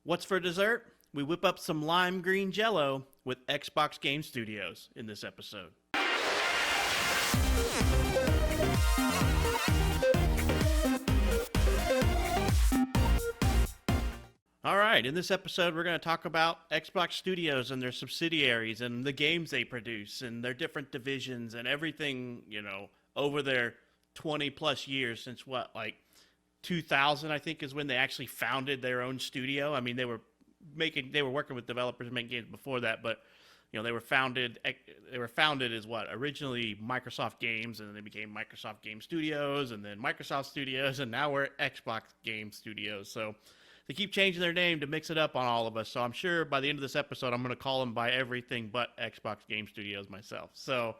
What's for dessert? We whip up some lime green jello with Xbox Game Studios in this episode. All right, in this episode, we're going to talk about Xbox Studios and their subsidiaries and the games they produce and their different divisions and everything, over their 20 plus years since 2000, I think, is when they actually founded their own studio. I mean, they were working with developers making games before that, but they were founded as originally Microsoft Games, and then they became Microsoft Game Studios, and then Microsoft Studios, and now we're Xbox Game Studios. So they keep changing their name to mix it up on all of us. So I'm sure by the end of this episode, I'm going to call them by everything but Xbox Game Studios myself. So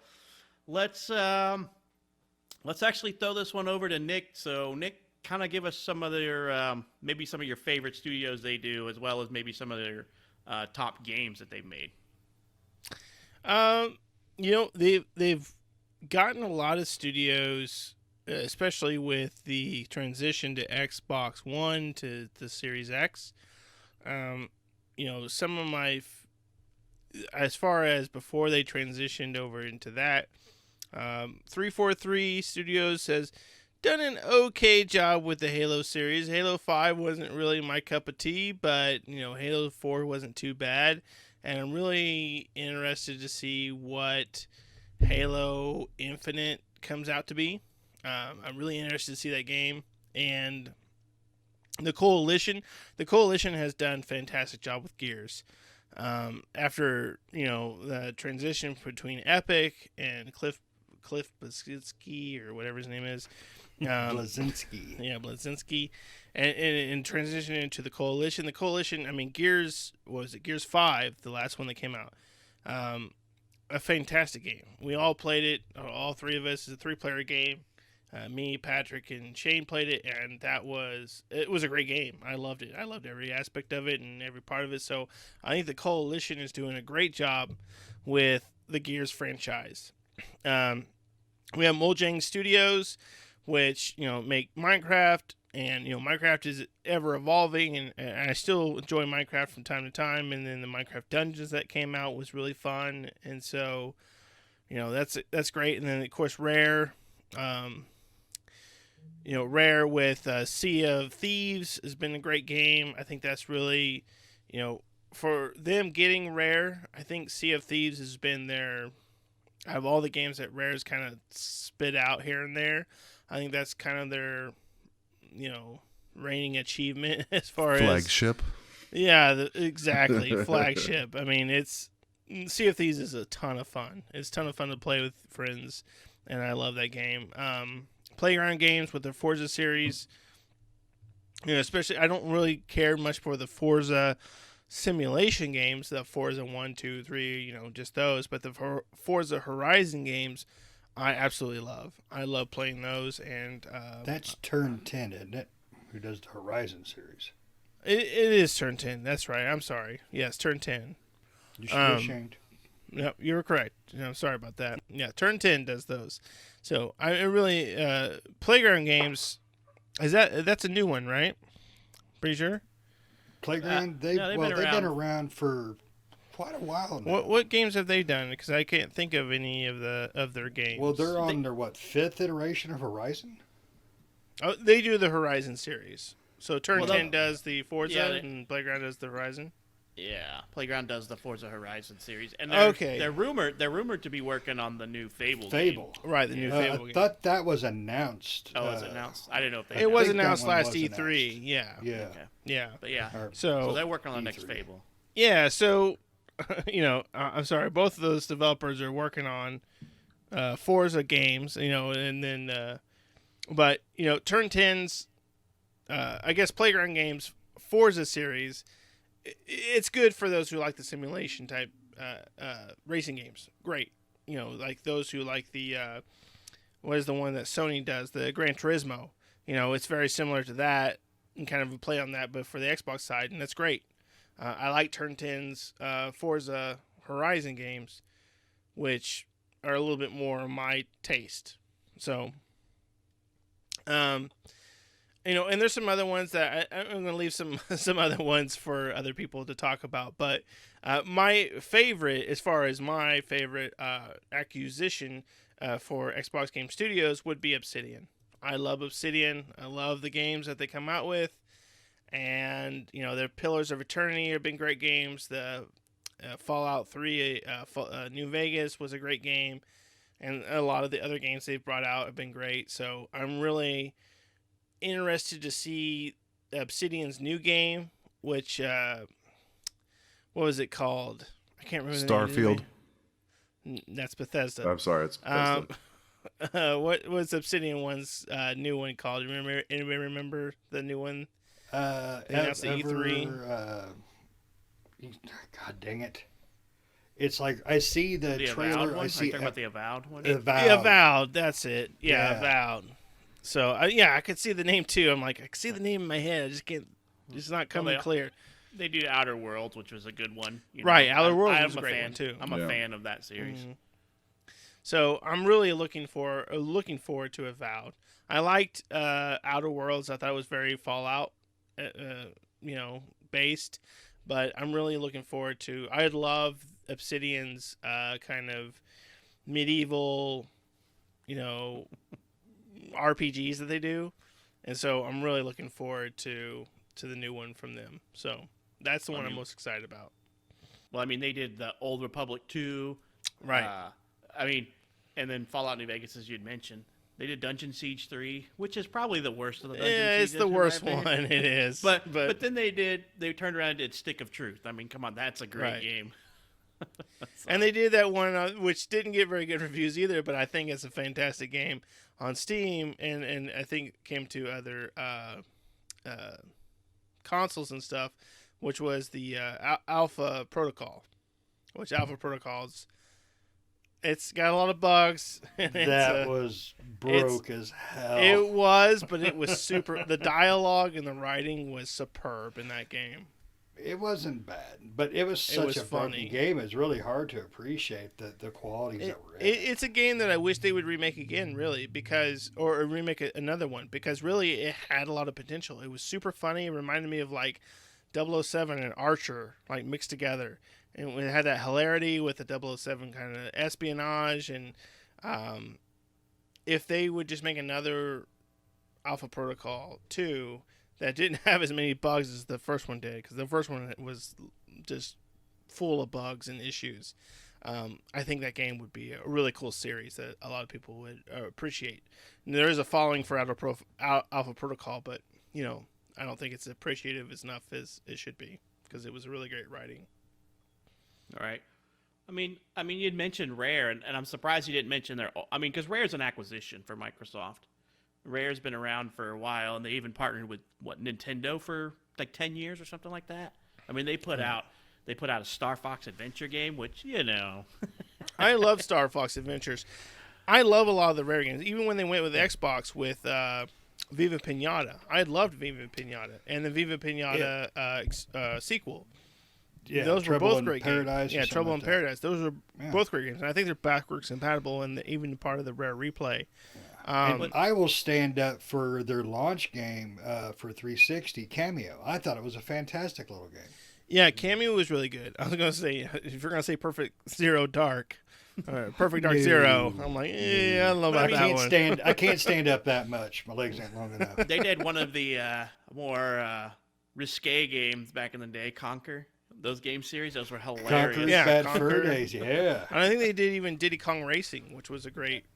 let's actually throw this one over to Nick. So Nick, kind of give us some of their maybe some of your favorite studios they do, as well as maybe some of their top games that they've made. They've gotten a lot of studios, especially with the transition to Xbox One to the Series X. Some of as far as before they transitioned over into that, 343 Studios has done an okay job with the Halo series. Halo 5 wasn't really my cup of tea, but Halo 4 wasn't too bad, and I'm really interested to see what Halo Infinite comes out to be. I'm really interested to see that game. And the Coalition has done a fantastic job with Gears. After the transition between Epic and Cliff Bleszinski, or whatever his name is. Bleszinski. Yeah, Bleszinski. And transitioning into the Coalition. The Coalition, Gears 5, the last one that came out. A fantastic game. We all played it, all three of us. It's a 3-player game. Me, Patrick, and Shane played it, and it was a great game. I loved it. I loved every aspect of it and every part of it. So I think the Coalition is doing a great job with the Gears franchise. We have Mojang Studios, which make Minecraft, and Minecraft is ever evolving, and I still enjoy Minecraft from time to time. And then the Minecraft Dungeons that came out was really fun, and so that's great. And then of course Rare. Rare with Sea of Thieves has been a great game. I think that's really, for them getting Rare, I think Sea of Thieves has been out of all the games that Rare's kind of spit out here and there, I think that's kind of their, reigning achievement as far flagship. Yeah, exactly. Flagship. Sea of Thieves is a ton of fun. It's a ton of fun to play with friends, and I love that game. Playground games with the Forza series, especially I don't really care much for the Forza simulation games, the Forza 1, 2, 3, just those. But the Forza Horizon games, I absolutely love. I love playing those. And that's Turn 10, isn't it? Who does the Horizon series? It is Turn 10. That's right. I'm sorry. Yes, Turn 10. You should be ashamed. No, you were correct. Sorry about that. Yeah, Turn 10 does those. So I really Playground games, that's a new one, right? Pretty sure. Playground, they've been around for quite a while now. What games have they done? Because I can't think of any of their games. Well, they're on their fifth iteration of Horizon. Oh, they do the Horizon series. So Turn 10 does the Forza, and Playground does the Horizon. Yeah, Playground does the Forza Horizon series, and they're rumored to be working on the new Fable game. Right, the new Fable game. I thought that was announced. Oh, was it announced? I didn't know if they. It was announced last E3. Yeah. Yeah. Okay. Yeah. But yeah, so they're working on the next Fable. Yeah. So, I'm sorry. Both of those developers are working on Forza games. And then, but Turn 10's, I guess Playground games, Forza series. It's good for those who like the simulation type racing games. Great. Like those who like the, what is the one that Sony does, the Gran Turismo. It's very similar to that and kind of a play on that, but for the Xbox side, and that's great. I like Turn 10's Forza Horizon games, which are a little bit more my taste. So, and and there's some other ones that I'm going to leave some other ones for other people to talk about. But my favorite, as far as my favorite acquisition for Xbox Game Studios, would be Obsidian. I love Obsidian. I love the games that they come out with, and their Pillars of Eternity have been great games. The Fallout 3, New Vegas was a great game, and a lot of the other games they've brought out have been great. So I'm really interested to see Obsidian's new game, which what was it called? I can't remember. Starfield. That's Bethesda. I'm sorry, it's Bethesda. What was Obsidian one's new one called? Anybody remember the new one? Announced at E3. God dang it! It's like I see the trailer. One? I see about the Avowed one. Avowed. That's it. Yeah, Avowed. So I could see the name too. I'm like, I can see the name in my head. I just can't. It's not coming clear. They do Outer Worlds, which was a good one. Right, Outer Worlds was a great one too. I'm a fan of that series. Mm-hmm. So I'm really looking forward to Avowed. I liked Outer Worlds. I thought it was very Fallout, based. But I'm really looking forward to. I love Obsidian's kind of medieval, RPGs that they do, and so I'm really looking forward to the new one from them. So that's the one I'm most excited about. Well, they did the Old Republic 2, right? And then Fallout New Vegas, as you'd mentioned. They did Dungeon Siege 3, which is probably the worst of the Dungeon Siege. It's the worst one. It is. But then they turned around and did Stick of Truth. Come on, that's a great game. And they did that one, which didn't get very good reviews either, but I think it's a fantastic game on Steam, and I think came to other consoles and stuff, which was the Alpha Protocol, which Alpha Protocol's. It's got a lot of bugs. That was broke as hell. It was, but it was super. The dialogue and the writing was superb in that game. It wasn't bad, but it was such a funny game. It's really hard to appreciate the qualities that were in it. It's a game that I wish they would remake again, really, or remake another one, because really it had a lot of potential. It was super funny. It reminded me of like 007 and Archer, like mixed together. And it had that hilarity with the 007 kind of espionage. And if they would just make another Alpha Protocol 2 that didn't have as many bugs as the first one did, because the first one was just full of bugs and issues, I think that game would be a really cool series that a lot of people would appreciate. And there is a following for Alpha Protocol, but, I don't think it's appreciative enough as it should be, because it was a really great writing. All right. You'd mentioned Rare, and I'm surprised you didn't mention because Rare's an acquisition for Microsoft. Rare's been around for a while, and they even partnered with Nintendo for like 10 years or something like that. They put out a Star Fox Adventure game, which I love Star Fox Adventures. I love a lot of the Rare games, even when they went with Xbox with Viva Pinata. I loved Viva Pinata and the Viva Pinata sequel. Yeah, those were both great Paradise games. Yeah, Trouble in Paradise. Those were both great games, and I think they're backwards compatible and even part of the Rare replay. And I will stand up for their launch game for 360, Cameo. I thought it was a fantastic little game. Yeah, Cameo was really good. I was going to say, if you're going to say Perfect Zero Dark, Perfect Dark Zero, I'm like, I don't know about that one. I can't stand up that much. My legs ain't long enough. They did one of the more risque games back in the day, Conquer. Those game series, those were hilarious. Conquer's Bad Fur Days, yeah. And I think they did even Diddy Kong Racing, which was a great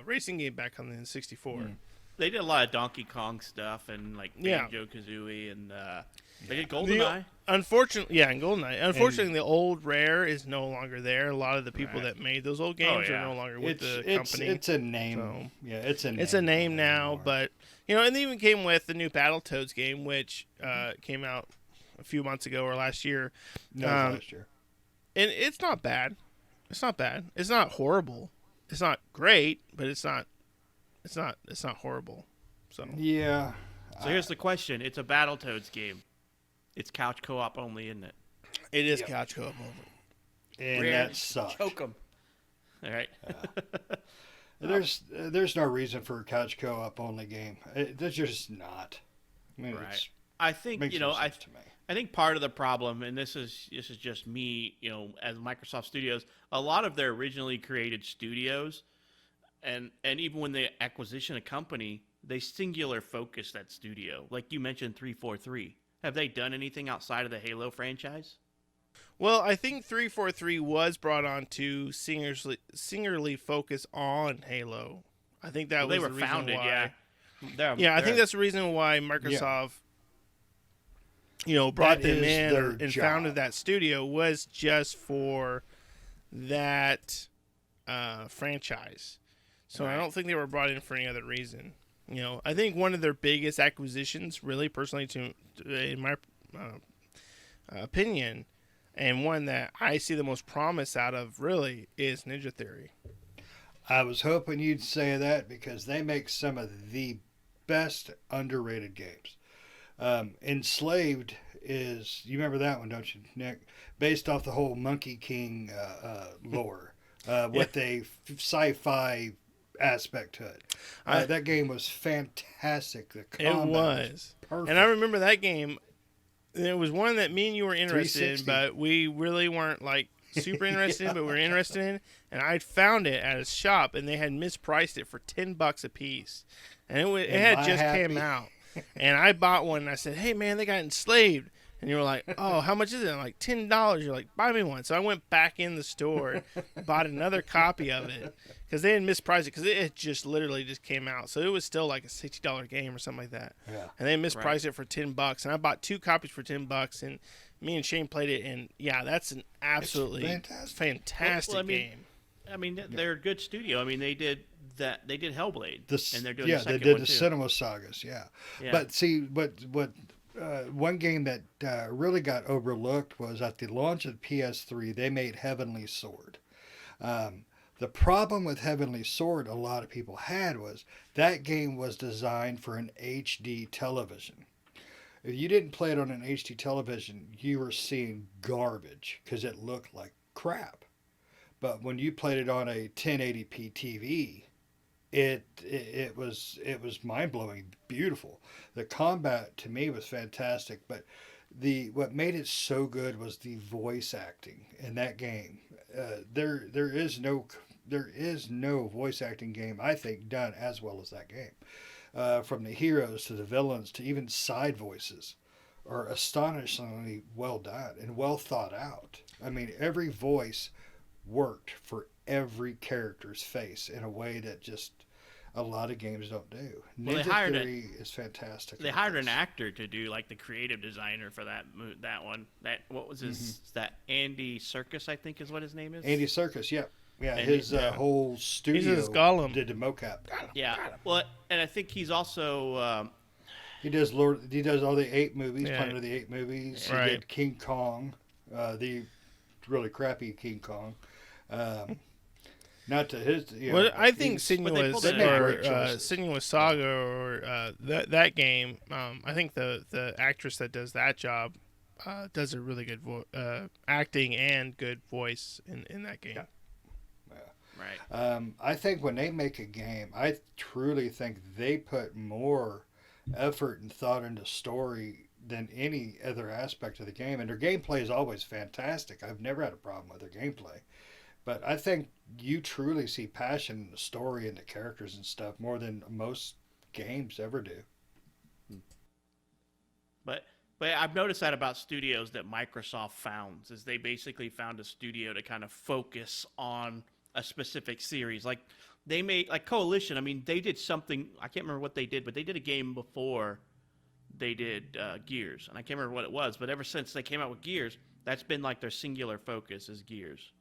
racing game back on the 64. They did a lot of Donkey Kong stuff and like Banjo-Kazooie, and they did GoldenEye. Unfortunately, and GoldenEye. Unfortunately, the old Rare is no longer there. A lot of the people that made those old games are no longer with the company. It's a name. So, it's a name. It's a name now, but and they even came with the new Battletoads game, which came out a few months ago or last year. No, last year. And it's not bad. It's not bad. It's not horrible. It's not great, but it's not horrible. So yeah. So here's the question: it's a Battletoads game. It's couch co-op only, isn't it? It is couch co-op only. And that sucks. Choke 'em. All right. There's no reason for a couch co-op only game. There's just not. I mean, Right. it's I think makes no sense to me. I think part of the problem, and this is just me, as Microsoft Studios, a lot of their originally created studios, and even when they acquisition a company, they singular focus that studio. Like you mentioned, 343. Have they done anything outside of the Halo franchise? Well, I think 343 was brought on to singularly focus on Halo. I think that Well, was they were the reason founded, why. yeah. Yeah, I think They're- that's the reason why Microsoft, brought That them is in their and job. founded that studio was just for that franchise. So I Right. don't think they were brought in for any other reason. I think one of their biggest acquisitions, really personally, in my opinion, and one that I see the most promise out of, really, is Ninja Theory. I was hoping you'd say that because they make some of the best underrated games. Enslaved is, you remember that one, don't you, Nick? Based off the whole Monkey King lore, with a sci-fi aspect to it. That game was fantastic. The It combat was. perfect. And I remember that game. It was one that me and you were interested in, 360. but we really weren't like super interested in, but we were interested in. And I found it at a shop, and they had mispriced it for $10 a piece, and it had Am I just happy? came out. And I bought one, and I said, "Hey man, they got Enslaved." And you were like, "Oh, how much is it?" I'm like, $10. You're like, "Buy me one." So I went back in the store, bought another copy of it because they had mispriced it because it had just literally just came out. So it was still like a $60 game or something like that. Yeah. And they mispriced it for $10, and I bought 2 copies for $10. And me and Shane played it, and yeah, that's an absolutely fantastic Well, I mean, game. I mean, they're a good studio. I mean, they did that. They did Hellblade, and they're doing yeah, the second they did one the too. cinema sagas. Yeah, Yeah. but see, what one game that really got overlooked was at the launch of PS3, they made Heavenly Sword. The problem with Heavenly Sword a lot of people had was that game was designed for an HD television. If you didn't play it on an HD television, you were seeing garbage because it looked like crap. But when you played it on a 1080p TV, it was mind blowing, beautiful. The combat to me was fantastic, but what made it so good was the voice acting in that game. There is no voice acting game I think done as well as that game. From the heroes to the villains to even side voices are astonishingly well done and well thought out. I mean, every voice worked for every character's face in a way that just a lot of games don't do. Well, they Ninja hired Theory is fantastic. They at hired this. an actor to do like the creative designer for that one. That what was his that Andy Serkis, I think is what his name is. Andy Serkis, yeah. Yeah, And his yeah. whole studio his Gollum. did the mocap. Yeah. Well, and I think he's also He does all the 8 movies, Yeah. Planet of the 8 movies. Right. He did King Kong, the really crappy King Kong. Not to his. Well, I think he's- but they Sinuous pulled it in. or Great choices. Sinuous Saga or that game. I think the actress that does that job does a really good acting and good voice in that game. Yeah. right. I think when they make a game, I truly think they put more effort and thought into story than any other aspect of the game. And their gameplay is always fantastic. I've never had a problem with their gameplay. But I think you truly see passion in the story and the characters and stuff more than most games ever do. But I've noticed that about studios that Microsoft founds is they basically found a studio to kind of focus on a specific series. Like they made like Coalition. I mean, they did something. I can't remember what they did, but they did a game before they did Gears, and I can't remember what it was. But ever since they came out with Gears, that's been like their singular focus is Gears.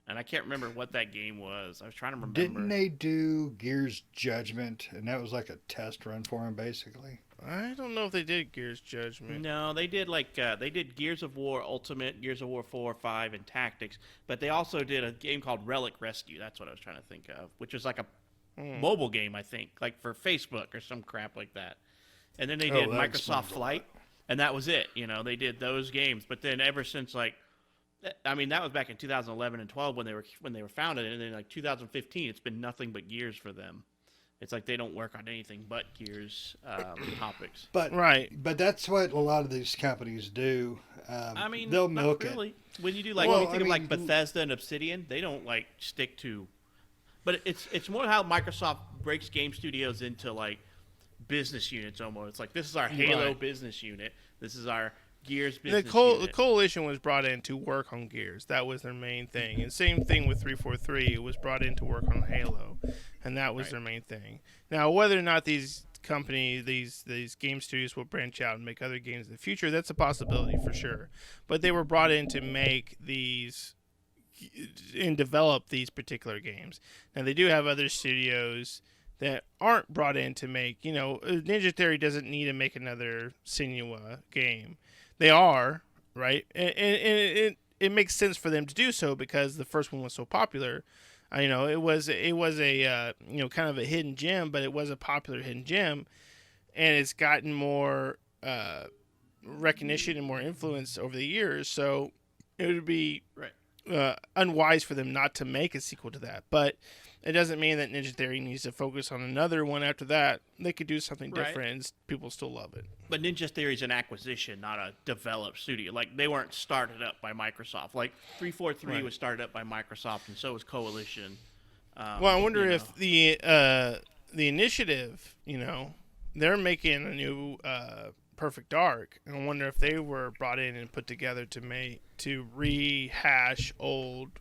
And I can't remember what that game was. I was trying to remember. Didn't they do Gears Judgment? And that was like a test run for them, basically. I don't know if they did Gears Judgment. No, they did they did Gears of War Ultimate, Gears of War 4, 5, and Tactics. But they also did a game called Relic Rescue. That's what I was trying to think of, which was like a mobile game, I think, like for Facebook or some crap like that. And then they did that Microsoft explains a Flight, and that was it. You know, they did those games. But then ever since I mean, that was back in 2011 and 12 when they were founded, and then like 2015, it's been nothing but Gears for them. it's like they don't work on anything but Gears topics. But Right. but that's what a lot of these companies do. I mean, they'll not milk really. it. When you do like Well, when you think I of like mean- Bethesda and Obsidian, they don't like stick to. But it's more how Microsoft breaks game studios into like business units almost. It's like this is our Halo Right. business unit. This is our Gears The, business the unit. coalition was brought in to work on Gears. That was their main thing. And same thing with 343. It was brought in to work on Halo, and that was Right. their main thing. Now, whether or not these companies, these game studios will branch out and make other games in the future, that's a possibility for sure. But they were brought in to make these and develop these particular games. Now, they do have other studios that aren't brought in to make, Ninja Theory doesn't need to make another Senua game. They are, right? And it makes sense for them to do so because the first one was so popular. It was a kind of a hidden gem, but it was a popular hidden gem, and it's gotten more recognition and more influence over the years. So it would be Right. unwise for them not to make a sequel to that. But it doesn't mean that Ninja Theory needs to focus on another one after that. They could do something Right. different, and people still love it. But Ninja Theory is an acquisition, not a developed studio. Like they weren't started up by Microsoft. Like 343 Right. was started up by Microsoft, and so was Coalition. Well, I wonder if the initiative, they're making a new Perfect Dark, and I wonder if they were brought in and put together to rehash old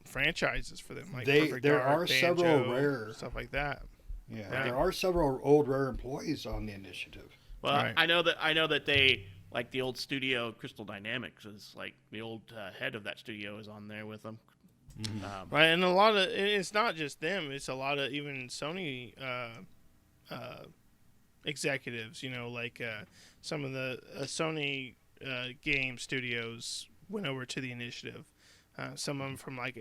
franchises for them, like Perfect There Dark, are several Banjo, rare- stuff like that. Yeah, Right. there are several old rare employees on the initiative. Well, Right. I know that they like the old studio Crystal Dynamics is like the old head of that studio is on there with them. Right, and it's not just them; it's a lot of even Sony executives. Like some of the Sony game studios went over to the initiative. Some of them from like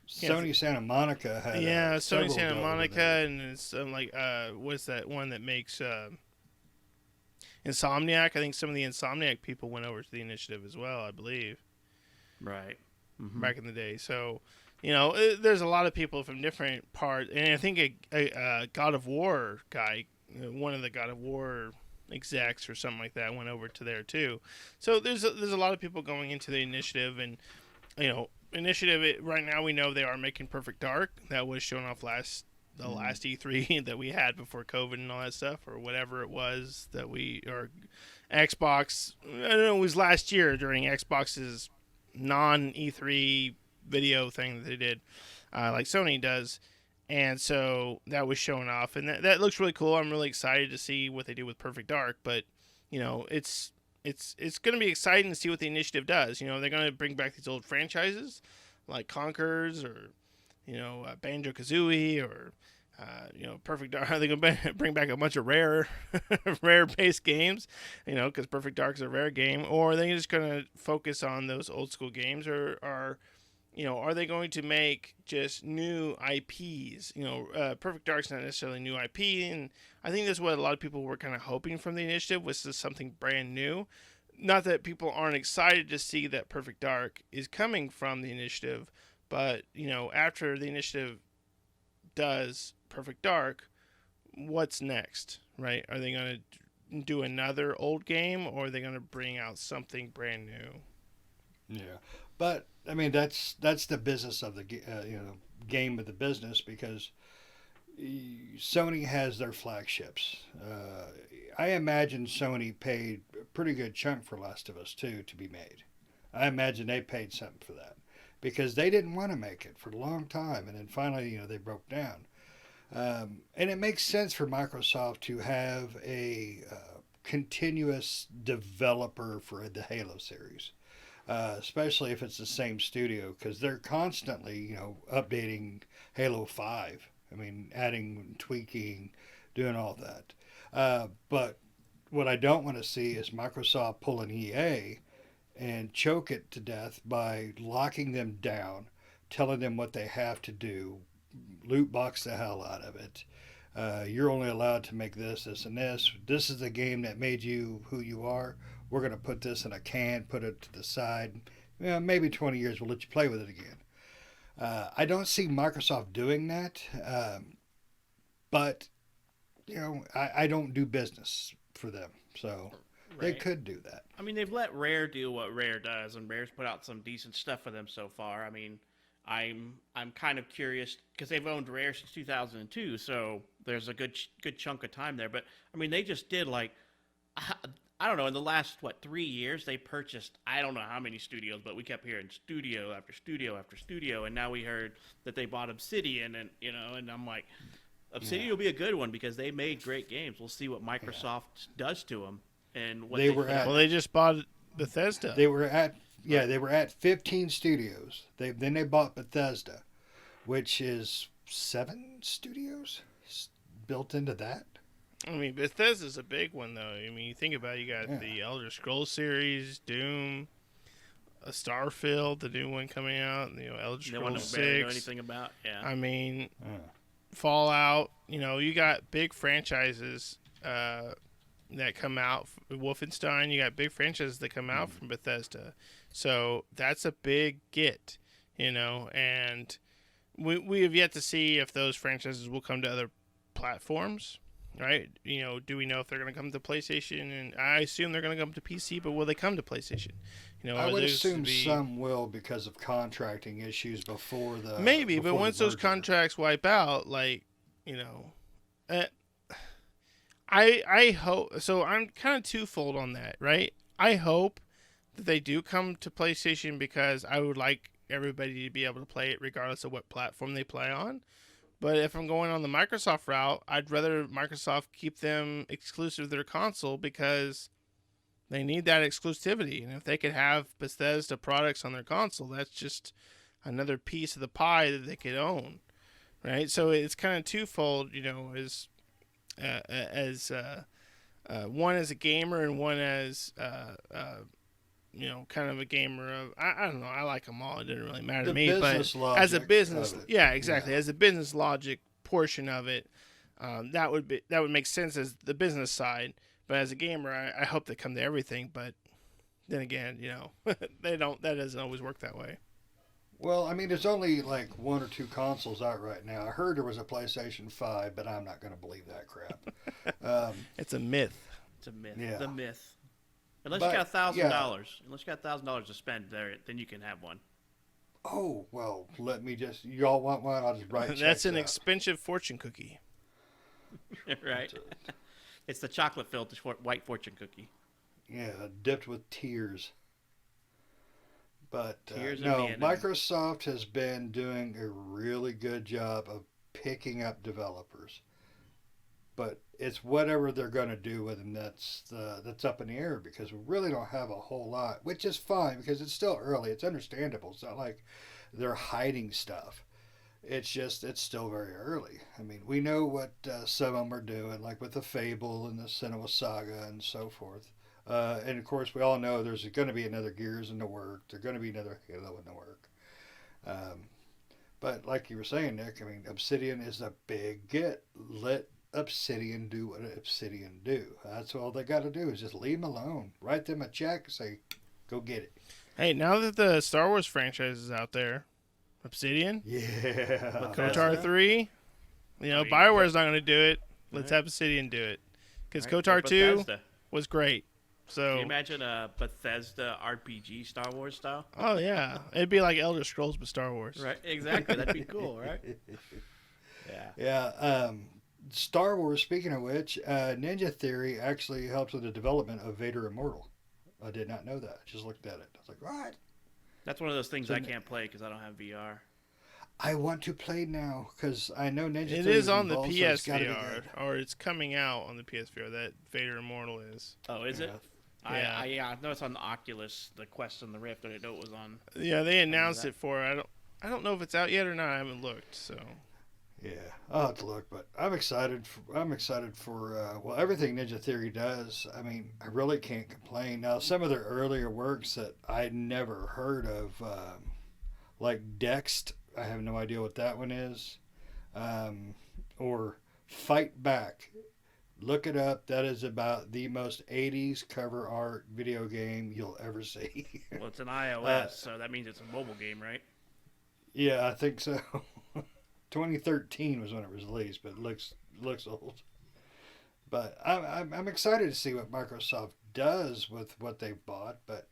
Sony Santa Monica had Sony several Santa go over Monica, there. and it's like what's that one that makes Insomniac? I think some of the Insomniac people went over to the initiative as well, I believe, Right. back in the day. So, there's a lot of people from different parts, and I think a God of War guy, one of the God of War execs or something like that, went over to there too. So there's a lot of people going into the initiative, and right now we know they are making Perfect Dark. That was shown off last E3 that we had before COVID and all that stuff, or whatever it was that or Xbox. I don't know. It was last year during Xbox's non E3 video thing that they did, like Sony does. And so that was shown off, and that looks really cool. I'm really excited to see what they do with Perfect Dark, but it's going to be exciting to see what the initiative does. They're going to bring back these old franchises like Conkers or Banjo Kazooie or Perfect Dark. Are they going to bring back a bunch of rare based games? Because Perfect Dark is a rare game, or are they just going to focus on those old school games, or are they going to make just new IPs? Perfect Dark's not necessarily new IP, and I think that's what a lot of people were kind of hoping from the initiative, was just something brand new. Not that people aren't excited to see that Perfect Dark is coming from the initiative, but, after the initiative does Perfect Dark, what's next, right? Are they going to do another old game, or are they going to bring out something brand new? Yeah, but I mean that's the business of the game of the business, because Sony has their flagships. I imagine Sony paid a pretty good chunk for Last of Us 2 to be made. I imagine they paid something for that because they didn't want to make it for a long time, and then finally they broke down. And it makes sense for Microsoft to have a continuous developer for the Halo series. Especially if it's the same studio, because they're constantly, updating Halo 5. I mean, adding, tweaking, doing all that. But what I don't want to see is Microsoft pull an EA and choke it to death by locking them down, telling them what they have to do, loot box the hell out of it. You're only allowed to make this, this, and this. This is the game that made you who you are. We're going to put this in a can, put it to the side. Maybe 20 years we'll let you play with it again. I don't see Microsoft doing that, but I don't do business for them, so they Right. could do that. I mean, they've let Rare do what Rare does, and Rare's put out some decent stuff for them so far. I mean, I'm kind of curious because they've owned Rare since 2002, so there's a good chunk of time there. But I mean, they just did like I don't know, in the last 3 years they purchased I don't know how many studios, but we kept hearing studio after studio after studio, and now we heard that they bought Obsidian, and and I'm like, Obsidian Yeah, will be a good one because they made great games. We'll see what yeah. Microsoft does to them and what They they were put at out. Well, they just bought Bethesda. they were at yeah Right. they were at 15 studios. They bought Bethesda, which is 7 studios built into that. I mean, Bethesda's a big one, though. I mean, you think about it, you got Yeah, the Elder Scrolls series, Doom, a Starfield, the new one coming out, Elder The one Scrolls that barely know 6. anything about. Yeah. I mean, yeah. Fallout, you got big franchises that come out. Wolfenstein, you got big franchises that come out from Bethesda. So that's a big get, and we have yet to see if those franchises will come to other platforms. Right? Do we know if they're going to come to PlayStation? And I assume they're going to come to PC, but will they come to PlayStation? I Are would those to assume be some will because of contracting issues before the maybe, but before once the those merger. contracts wipe out, uh, I hope. So I'm kind of twofold on that, right? I hope that they do come to PlayStation because I would like everybody to be able to play it regardless of what platform they play on. But if I'm going on the Microsoft route, I'd rather Microsoft keep them exclusive to their console because they need that exclusivity. And if they could have Bethesda products on their console, that's just another piece of the pie that they could own, right? So it's kind of twofold, one as a gamer and one as kind of a gamer of I don't know. I like them all. It didn't really matter to The me, but business as a logic business, of it. yeah, exactly. Yeah. As a business logic portion of it, that would make sense as the business side. But as a gamer, I hope they come to everything. But then again, they don't. That doesn't always work that way. Well, I mean, there's only like 1 or 2 consoles out right now. I heard there was a PlayStation 5, but I'm not going to believe that crap. Um, It's a myth. It's a myth. Yeah. The myth. Unless But, you got $1,000, yeah. unless you got $1,000 to spend there, then you can have one. oh, well, let me just. Y'all want one? I'll just write That's checks an out. expensive fortune cookie. Right. It's the chocolate-filled white fortune cookie. Yeah, dipped with tears. But Tears of no, the enemy. Microsoft has been doing a really good job of picking up developers. But it's whatever they're going to do with them that's up in the air because we really don't have a whole lot, which is fine because it's still early. It's understandable. It's not like they're hiding stuff. It's just it's still very early. I mean, we know what some of them are doing, like with the Fable and the Senua Saga and so forth. And of course, we all know there's going to be another Gears in the work. There's going to be another Halo in the work. Um, but like you were saying, Nick, I mean, Obsidian is a big get. Let Obsidian do what Obsidian do. That's all they got to do is just leave them alone. Write them a check and say, go get it. Hey, now that the Star Wars franchise is out there, Obsidian, Yeah. KOTOR 3, I mean, Bioware's not going to do it. Let's Right. have Obsidian do it. Because Right? KOTOR Or 2 Bethesda. was great. Can So, you imagine a Bethesda RPG Star Wars style? oh yeah, it'd be like Elder Scrolls but Star Wars. Right. Exactly. That'd be cool, right? Yeah. Yeah. Star Wars, speaking of which, Ninja Theory actually helps with the development of Vader Immortal. I did not know that. I just looked at it. I was like, what? That's one of those things So I can't play because I don't have VR. I want to play now because I know Ninja It Theory is on the involved, so it's gotta be PSVR, good. or it's coming out on the PSVR. That Vader Immortal is. Oh, is it? Yeah. Yeah, I know it's on the Oculus, the Quest and the Rift. I didn't know it was on. Yeah, they announced that. it for. I don't know if it's out yet or not. I haven't looked. So Yeah, I'll have to look, but I'm excited. I'm excited for well everything Ninja Theory does. I mean, I really can't complain. Now, some of their earlier works that I'd never heard of, like Dext, I have no idea what that one is, or Fight Back. Look it up. That is about the most 80s cover art video game you'll ever see. Well, it's an iOS, so that means it's a mobile game, right? Yeah, I think so. 2013 was when it was released, but it looks old. But I'm excited to see what Microsoft does with what they've bought. But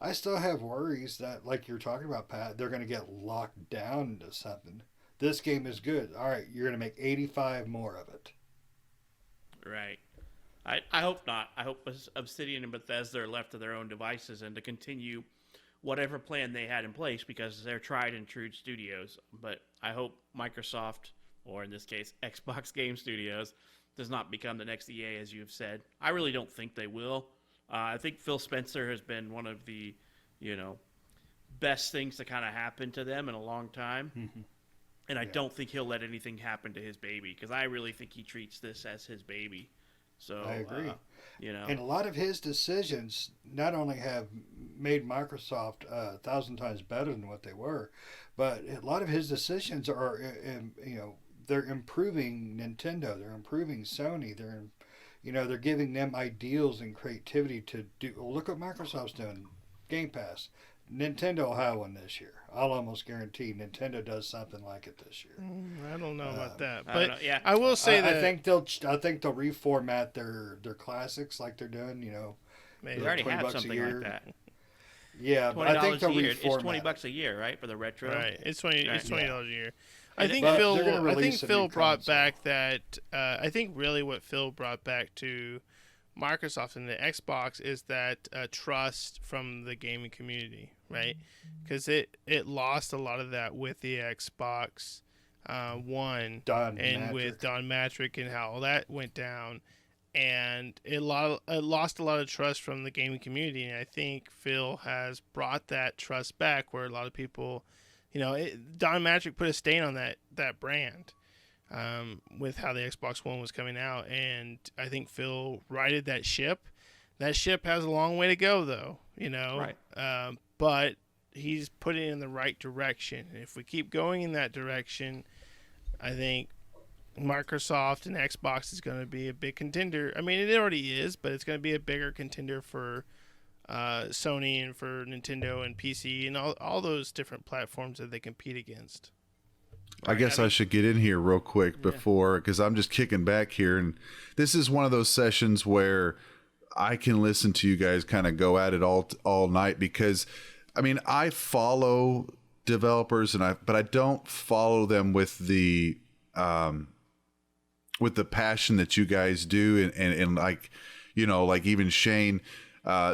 I still have worries that, like you're talking about, Pat, they're going to get locked down into something. This game is good. All right, you're going to make 85 more of it. Right. I hope not. I hope Obsidian and Bethesda are left to their own devices and to continue whatever plan they had in place because they're tried and true studios. But I hope Microsoft, or in this case, Xbox Game Studios, does not become the next EA, as you have said. I really don't think they will. I think Phil Spencer has been one of the, best things to kind of happen to them in a long time. Mm-hmm. And I don't think he'll let anything happen to his baby because I really think he treats this as his baby. So I agree. And a lot of his decisions not only have made Microsoft 1,000 times better than what they were, but a lot of his decisions are, they're improving Nintendo, they're improving Sony, they're giving them ideals and creativity to do. Well, look what Microsoft's doing, Game Pass. Nintendo will have one this year. I'll almost guarantee Nintendo does something like it this year. I don't know about that, I but yeah. I will say that I think they'll reformat their classics like they're doing. maybe. They already $20 have a something year. like that. Yeah, but I think $20 they'll a year. reformat. It's $20 a year, right, for the retro. Right, it's $20. Right. It's $20 a year. And I think but Phil. they're gonna I think release a Phil new brought console. back that. I think really what Phil brought back to Microsoft and the Xbox is that trust from the gaming community, right? Because it lost a lot of that with the Xbox One with Don Matrick and how all that went down, and it lost a lot of trust from the gaming community. And I think Phil has brought that trust back, where a lot of people, Don Matrick put a stain on that brand. With how the Xbox One was coming out, and I think Phil righted that ship. That ship has a long way to go, though, Right. But he's put it in the right direction. And if we keep going in that direction, I think Microsoft and Xbox is going to be a big contender. I mean, it already is, but it's going to be a bigger contender for Sony and for Nintendo and PC and all those different platforms that they compete against. I guess I should get in here real quick before, because I'm just kicking back here. And this is one of those sessions where I can listen to you guys kind of go at it all night, because, I mean, I follow developers but I don't follow them with the passion that you guys do. And like, like even Shane,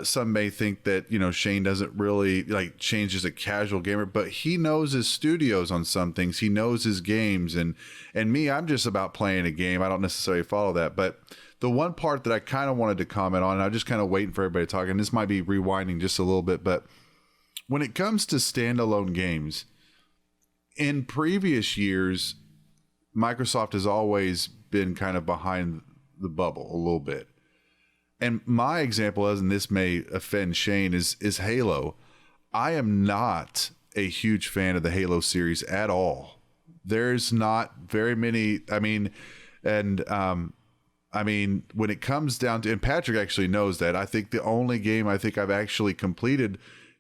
some may think that, Shane doesn't really Shane's just a casual gamer, but he knows his studios on some things. He knows his games, and me, I'm just about playing a game. I don't necessarily follow that. But the one part that I kind of wanted to comment on, and I'm just kind of waiting for everybody to talk, and this might be rewinding just a little bit, but when it comes to standalone games, in previous years, Microsoft has always been kind of behind the bubble a little bit. And my example is, and this may offend Shane, is Halo. I am not a huge fan of the Halo series at all. There's not very many. I mean, when it comes down to, and Patrick actually knows that, I think the only game I think I've actually completed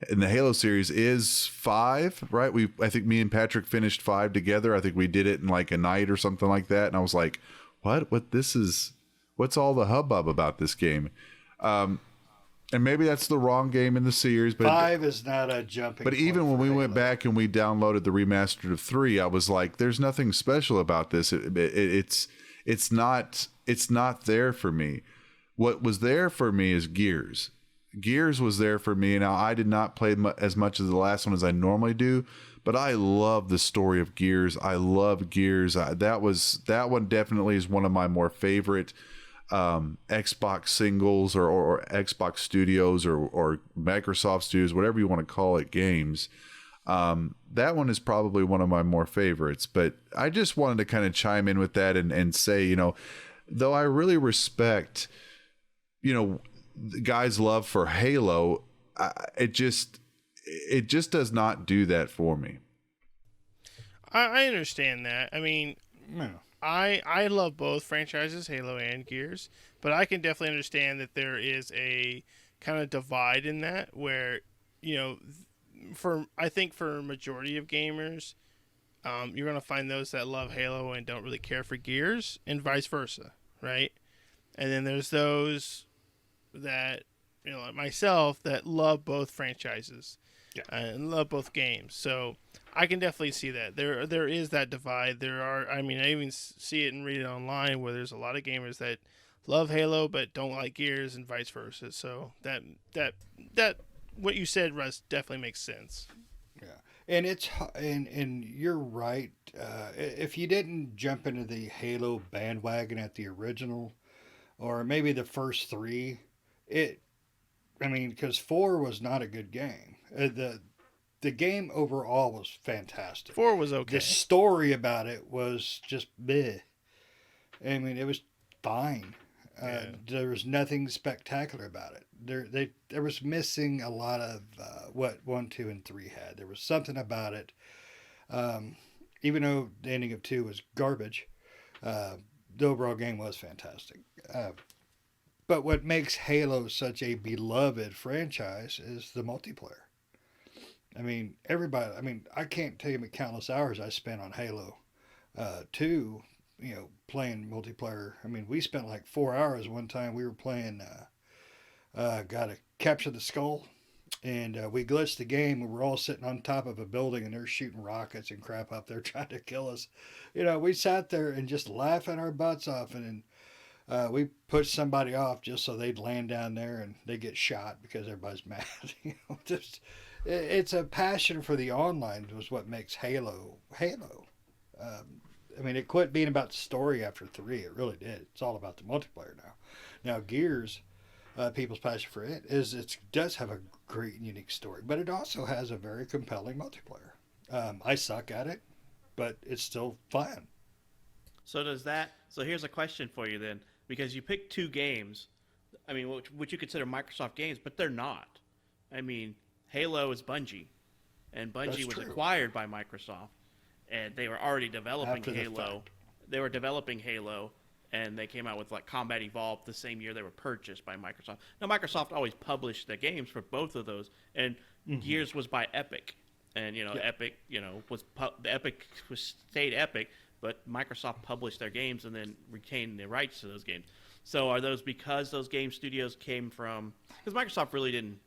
in the Halo series is 5, right? I think me and Patrick finished 5 together. I think we did it in like a night or something like that. And I was like, what's all the hubbub about this game? And maybe that's the wrong game in the series, but 5 is not a jumping. But even when we went back and we downloaded the remastered of 3, I was like, there's nothing special about this. It's not there for me. What was there for me is Gears. Gears was there for me. Now, I did not play as much as the last one as I normally do, but I love the story of Gears. I love Gears. That one definitely is one of my more favorite Xbox singles or Xbox Studios or Microsoft Studios, whatever you want to call it, games. That one is probably one of my more favorites. But I just wanted to kind of chime in with that and say, though I really respect, the guy's love for Halo, it just does not do that for me. I understand that. I mean, No. I love both franchises, Halo and Gears, but I can definitely understand that there is a kind of divide in that where, I think for a majority of gamers, you're gonna find those that love Halo and don't really care for Gears, and vice versa, right? And then there's those that, like myself, that love both franchises, and love both games. So I can definitely see that there is that divide. There are, I mean, I even see it and read it online where there's a lot of gamers that love Halo but don't like Gears, and vice versa. So that what you said, Russ, definitely makes sense. Yeah, and and you're right. If you didn't jump into the Halo bandwagon at the original, or maybe the first three, I mean, because four was not a good game. The game overall was fantastic. 4 was okay. The story about it was just bleh. I mean, it was fine. There was nothing spectacular about it. There was missing a lot of what 1, 2, and 3 had. There was something about it. Even though the ending of 2 was garbage, the overall game was fantastic. But what makes Halo such a beloved franchise is the multiplayer. I mean, everybody. I mean, I can't tell you the countless hours I spent on Halo 2. Playing multiplayer. I mean, we spent like 4 hours one time. We were playing. Got to capture the skull, and we glitched the game. We were all sitting on top of a building, and they're shooting rockets and crap up there trying to kill us. We sat there and just laughing our butts off, and we pushed somebody off just so they'd land down there and they get shot because everybody's mad. Just it's a passion for the online was what makes Halo Halo. I mean, it quit being about the story after 3. It really did. It's all about the multiplayer now. Now, Gears, people's passion for it is it does have a great and unique story, but it also has a very compelling multiplayer. I suck at it, but it's still fun. So does that? So here's a question for you then, because you picked 2 games. I mean, which you consider Microsoft games, but they're not. I mean, Halo is Bungie, and Bungie was acquired by Microsoft, and they were already developing Halo. They were developing Halo, and they came out with like Combat Evolved the same year they were purchased by Microsoft. Now, Microsoft always published the games for both of those, and Gears was by Epic, and Epic, Epic stayed Epic, but Microsoft published their games and then retained the rights to those games. So are those because those game studios came from? Because Microsoft really didn't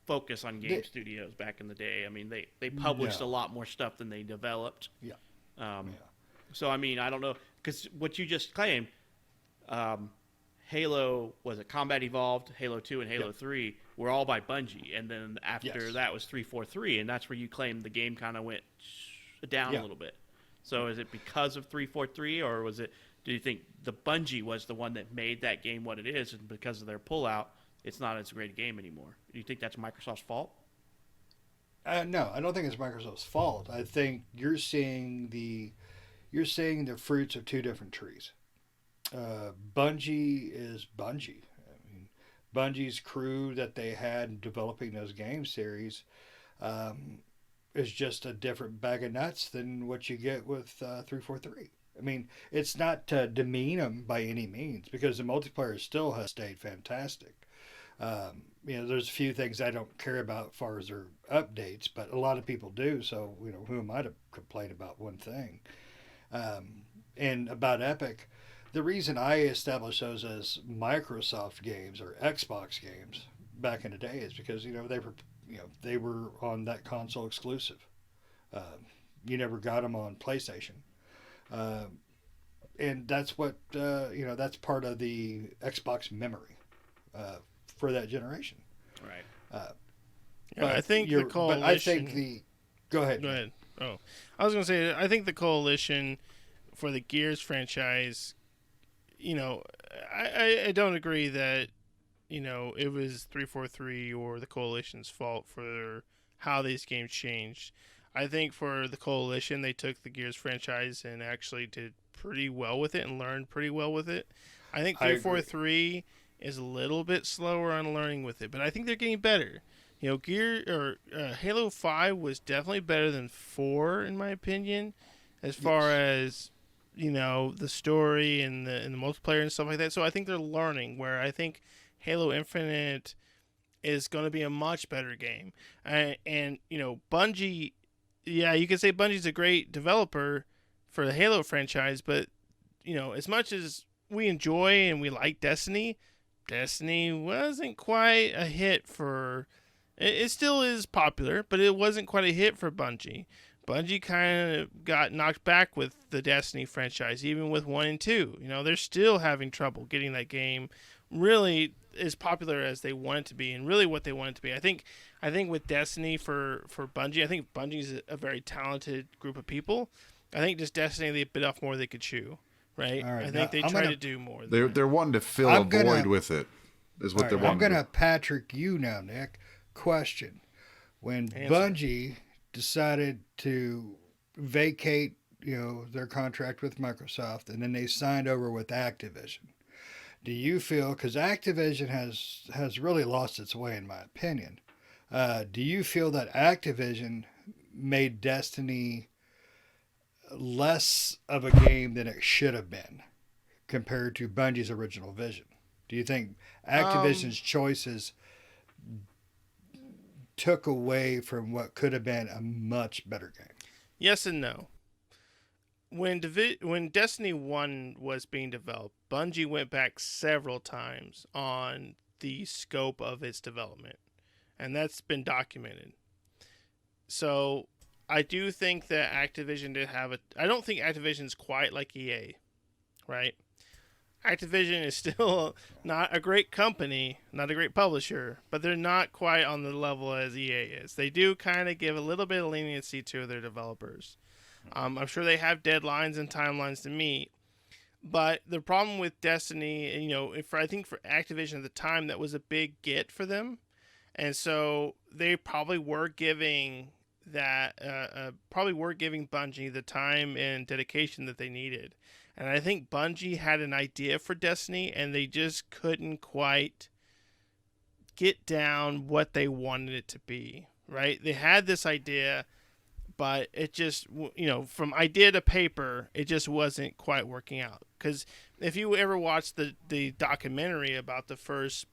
focus on game studios back in the day. I mean, they published a lot more stuff than they developed. Yeah. So, I mean, I don't know. Because what you just claimed, Halo, was it Combat Evolved, Halo 2, and Halo 3 were all by Bungie. And then after that was 343, and that's where you claimed the game kind of went down a little bit. So is it because of 343, or do you think the Bungie was the one that made that game what it is, and because of their pullout, it's not as great a game anymore? Do you think that's Microsoft's fault? No, I don't think it's Microsoft's fault. I think you're seeing the fruits of 2 different trees. Bungie is Bungie. I mean, Bungie's crew that they had in developing those game series is just a different bag of nuts than what you get with 343. I mean, it's not to demean them by any means, because the multiplayer still has stayed fantastic. There's a few things I don't care about as far as their updates, but a lot of people do. So, who am I to complain about one thing? And about Epic, the reason I established those as Microsoft games or Xbox games back in the day is because they were on that console exclusive. You never got them on PlayStation, and that's what that's part of the Xbox memory for that generation. Right. I think the coalition. But I think Go ahead. Go ahead. Oh, I was gonna say I think the coalition for the Gears franchise. I don't agree that it was 343 or the coalition's fault for how these games changed. I think for the coalition, they took the Gears franchise and actually did pretty well with it and learned pretty well with it. I think 343 is a little bit slower on learning with it, but I think they're getting better. Halo 5 was definitely better than 4 in my opinion, as far as the story and the multiplayer and stuff like that. So I think they're learning. Where I think Halo Infinite, is going to be a much better game. And Bungie, yeah, you can say Bungie's a great developer for the Halo franchise, but as much as we enjoy and we like Destiny wasn't quite a hit for. It still is popular, but it wasn't quite a hit for Bungie. Bungie kind of got knocked back with the Destiny franchise, even with 1 and 2. They're still having trouble getting that game really as popular as they want it to be, and really what they want it to be. I think with Destiny for Bungie, I think Bungie's a very talented group of people. I think just Destiny, they bit off more they could chew, right? All right, I now, think they try to do more. They're wanting to fill a void with it, is what they're I'm wanting. going to Patrick you now, Nick. Question. When Bungie decided to vacate, their contract with Microsoft, and then they signed over with Activision, do you feel, because Activision has really lost its way in my opinion, do you feel that Activision made Destiny less of a game than it should have been compared to Bungie's original vision? Do you think Activision's choices took away from what could have been a much better game? Yes and no. When Destiny 1 was being developed, Bungie went back several times on the scope of its development, and that's been documented. So I do think that Activision did have I don't think Activision's quite like EA, right? Activision is still not a great company, not a great publisher, but they're not quite on the level as EA is. They do kind of give a little bit of leniency to their developers. I'm sure they have deadlines and timelines to meet, but the problem with Destiny, I think for Activision at the time, that was a big get for them, and so they probably were giving Bungie the time and dedication that they needed. And I think Bungie had an idea for Destiny, and they just couldn't quite get down what they wanted it to be, right? They had this idea, but it just, from idea to paper, it just wasn't quite working out. Because if you ever watched the documentary about the first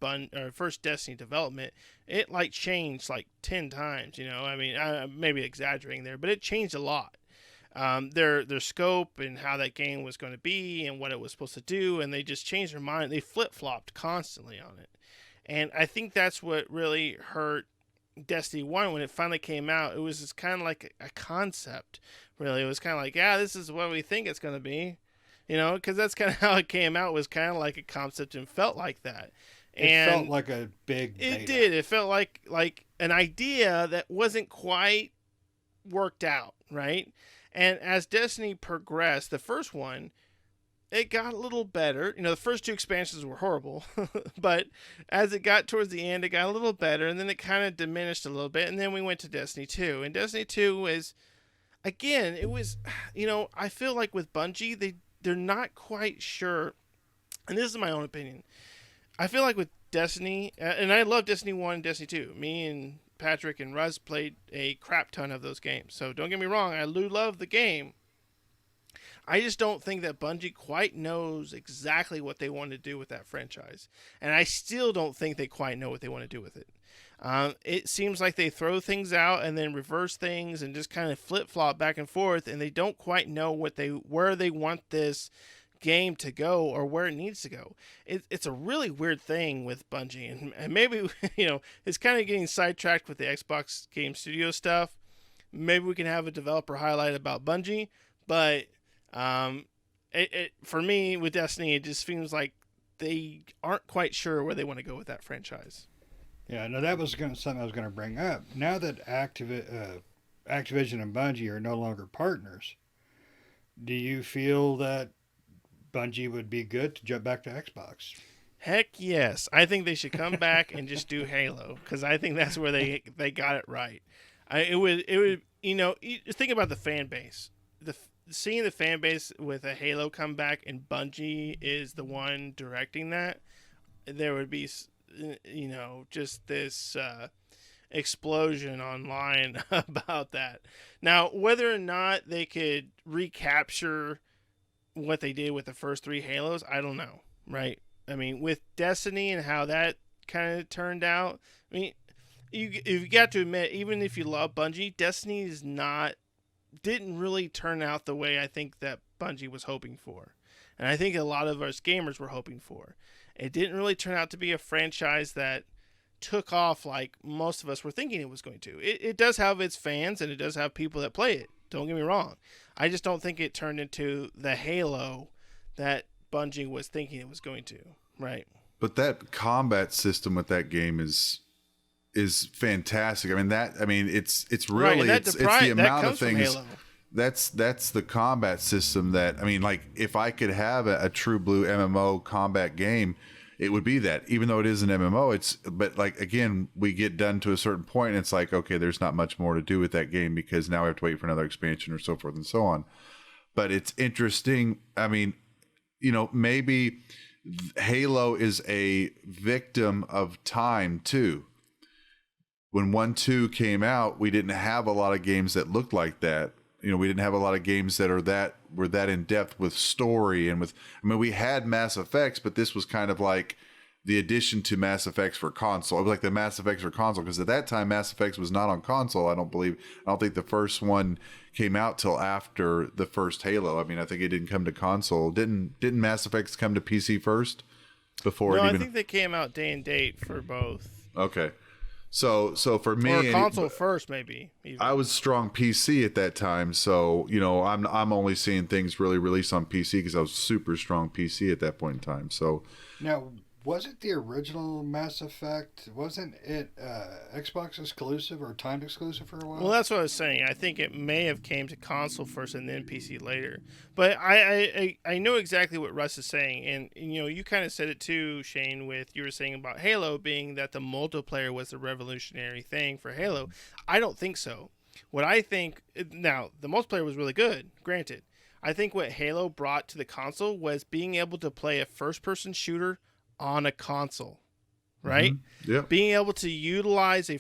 Destiny development, it changed 10 times. Maybe exaggerating there, but it changed a lot. Their scope and how that game was going to be and what it was supposed to do, and they just changed their mind. They flip-flopped constantly on it. And I think that's what really hurt Destiny 1 when it finally came out. It was just kind of like a concept, really. It was kind of like, yeah, this is what we think it's going to be, because that's kind of how it came out, was kind of like a concept and felt like that. It felt like a big beta. It did. It felt like an idea that wasn't quite worked out, right? And as Destiny progressed, the first one, it got a little better. The first 2 expansions were horrible, but as it got towards the end, it got a little better, and then it kind of diminished a little bit, and then we went to Destiny 2. And Destiny 2 was, again, it was, I feel like with Bungie, they're not quite sure, and this is my own opinion. I feel like with Destiny, and I love Destiny 1 and Destiny 2. Me and Patrick and Russ played a crap ton of those games. So don't get me wrong, I do love the game. I just don't think that Bungie quite knows exactly what they want to do with that franchise. And I still don't think they quite know what they want to do with it. It seems like they throw things out and then reverse things and just kind of flip-flop back and forth, and they don't quite know where they want this game to go or where it needs to go. It's a really weird thing with Bungie, and maybe it's kind of getting sidetracked with the Xbox Game Studio stuff. Maybe we can have a developer highlight about Bungie, but for me with Destiny, it just seems like they aren't quite sure where they want to go with that franchise. Yeah, no, that was something I was going to bring up. Now that Activision and Bungie are no longer partners, do you feel that Bungie would be good to jump back to Xbox? Heck yes. I think they should come back and just do Halo, because I think that's where they got it right. It would think about the fan base. Seeing the fan base with a Halo come back and Bungie is the one directing that, there would be just this explosion online about that. Now, whether or not they could recapture what they did with the first 3 Halos, I don't know, right? I mean, with Destiny and how that kind of turned out. I mean, you've got to admit, even if you love Bungie, Destiny didn't really turn out the way I think that Bungie was hoping for. And I think a lot of us gamers were hoping for. It didn't really turn out to be a franchise that took off like most of us were thinking it was going to. It does have its fans, and it does have people that play it. Don't get me wrong. I just don't think it turned into the Halo that Bungie was thinking it was going to. Right. But that combat system with that game is fantastic. I mean, it's really right, it's the amount of from things. Halo. That's the combat system that, I mean, like, if I could have a true blue MMO combat game, it would be that. Even though it is an MMO, but like, again, we get done to a certain point and it's like, okay, there's not much more to do with that game because now we have to wait for another expansion or so forth and so on. But it's interesting. I mean, maybe Halo is a victim of time too. When 1-2 came out, we didn't have a lot of games that looked like that. We didn't have a lot of games that were that in depth with story and with. I mean, we had Mass Effects, but this was kind of like the addition to Mass Effects for console. It was like the Mass Effects for console, because at that time Mass Effects was not on console. I don't think the first one came out till after the first Halo. I mean, I think it didn't come to console. Didn't Mass Effects come to PC first before? No, I think they came out day and date for both. Okay. So for me, or console first, maybe. Even. I was strong PC at that time, so I'm only seeing things really released on PC because I was super strong PC at that point in time. So now, was it the original Mass Effect? Wasn't it Xbox exclusive or timed exclusive for a while? Well, that's what I was saying. I think it may have came to console first and then PC later. But I know exactly what Russ is saying, and you kind of said it too, Shane. With you were saying about Halo being that the multiplayer was the revolutionary thing for Halo. I don't think so. What I think now, the multiplayer was really good. Granted, I think what Halo brought to the console was being able to play a first-person shooter on a console, right? Mm-hmm. Yeah. Being able to utilize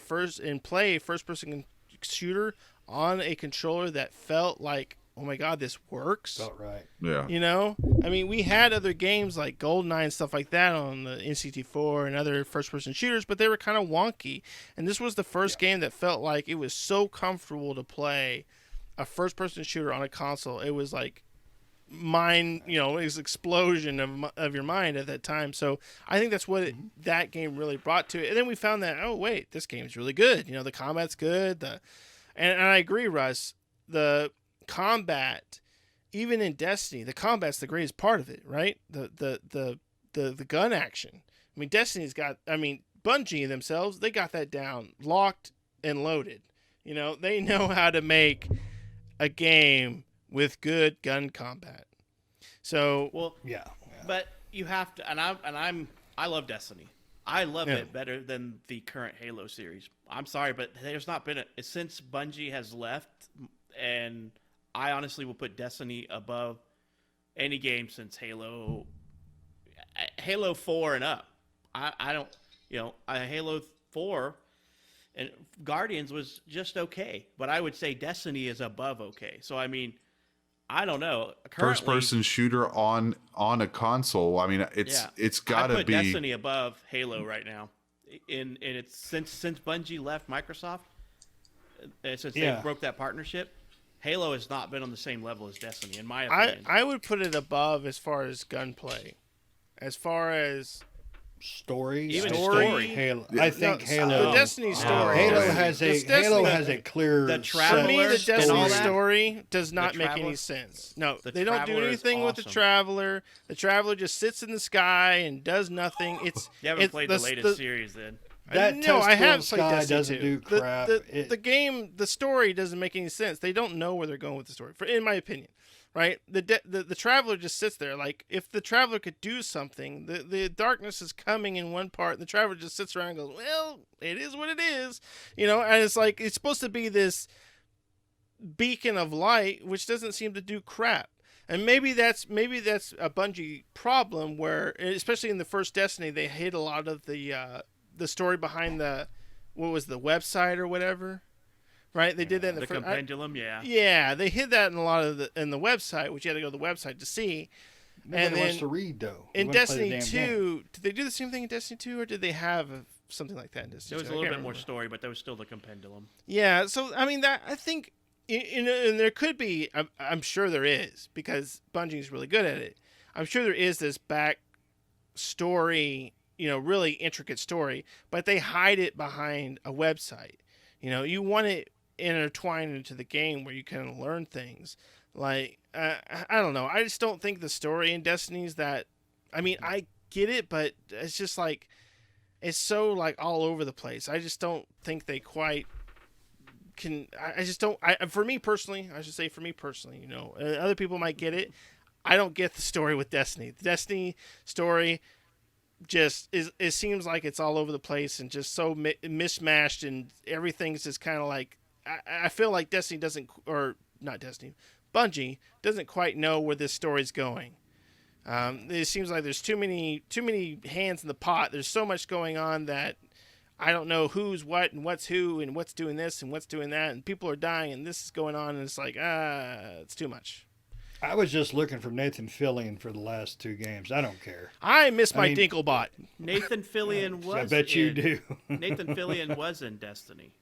play a first-person shooter on a controller that felt like, oh my god, this works. Felt right. Yeah. I mean, we had other games like GoldenEye and stuff like that on the NCT4 and other first-person shooters, but they were kind of wonky. And this was the first game that felt like it was so comfortable to play a first-person shooter on a console. It was like it was explosion of your mind at that time. So I think that's what that game really brought to it. And then we found that, oh wait, this game's really good. The combat's good. And I agree, Russ. The combat, even in Destiny, the combat's the greatest part of it, right? The gun action. I mean, Bungie themselves, they got that down, locked and loaded. They know how to make a game with good gun combat. So yeah. But you have to, and I love Destiny. I love it better than the current Halo series. I'm sorry, but there's not been since Bungie has left, and I honestly will put Destiny above any game since Halo 4 and up. I don't, Halo 4 and Guardians was just okay, but I would say Destiny is above okay. So I mean, I don't know. First person shooter on a console. I mean, it's got to be. Destiny above Halo right now. And it's since Bungie left Microsoft, since they broke that partnership, Halo has not been on the same level as Destiny, in my opinion. I would put it above as far as gunplay, as far as story. Even story. Halo. I think Halo. The Destiny story. Halo has a clear. The For Traveler me, the Destiny and story does not make any sense. No, they don't do anything with the Traveler. The Traveler just sits in the sky and does nothing. You haven't played the latest series then. I have played Destiny doesn't do crap. The game, the story doesn't make any sense. They don't know where they're going with the story, in my opinion. Right, the Traveler just sits there. Like, if the Traveler could do something, the darkness is coming in one part, and the Traveler just sits around and goes, "Well, it is what it is," And it's like it's supposed to be this beacon of light, which doesn't seem to do crap. And maybe that's a Bungie problem, where, especially in the first Destiny, they hid a lot of the story behind the website or whatever. Right, they did that in the compendium, Yeah, they hid that in a lot of the website, which you had to go to the website to see. Nobody wants to read though. You In wanna play the Destiny damn game. 2, did they do the same thing in Destiny 2, or did they have something like that in Destiny 2? There was a I little can't bit more remember. story, but there was still the compendium. Yeah, so I mean that I think, and there could be. I'm sure there is, because Bungie's really good at it. I'm sure there is this back story, really intricate story, but they hide it behind a website. You want it intertwined into the game where you can learn things. Like I don't know. I just don't think the story in Destiny's that. I mean, I get it, but it's just like it's so like all over the place. I just don't think they quite can. I just don't. For me personally, I should say for me personally, other people might get it. I don't get the story with Destiny. The Destiny story just is. It seems like it's all over the place and just so mismatched, and everything's just kind of like. I feel like Destiny doesn't, or not Destiny, Bungie doesn't quite know where this story's going. It seems like there's too many hands in the pot. There's so much going on that I don't know who's what and what's who and what's doing this and what's doing that, and people are dying and this is going on, and it's like it's too much. I was just looking for Nathan Fillion for the last 2 games. I don't care. I miss my Dinklebot. Nathan Fillion was. I bet you do. Nathan Fillion was in Destiny.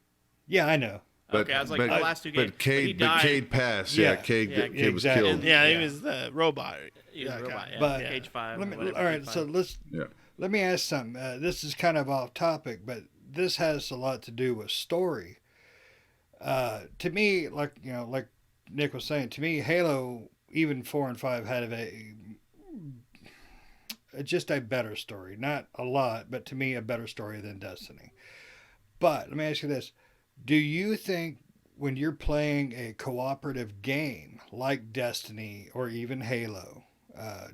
Yeah, I know. Okay, I was like, the last 2 games. But Cade passed. Yeah, Cade was exactly. killed. Yeah, he was the robot. He was a robot, yeah. But Age 5. all right, so let me ask something. This is kind of off topic, but this has a lot to do with story. To me, like Nick was saying, to me, Halo, even 4 and 5 had just a better story. Not a lot, but to me, a better story than Destiny. But let me ask you this. Do you think when you're playing a cooperative game like Destiny or even Halo,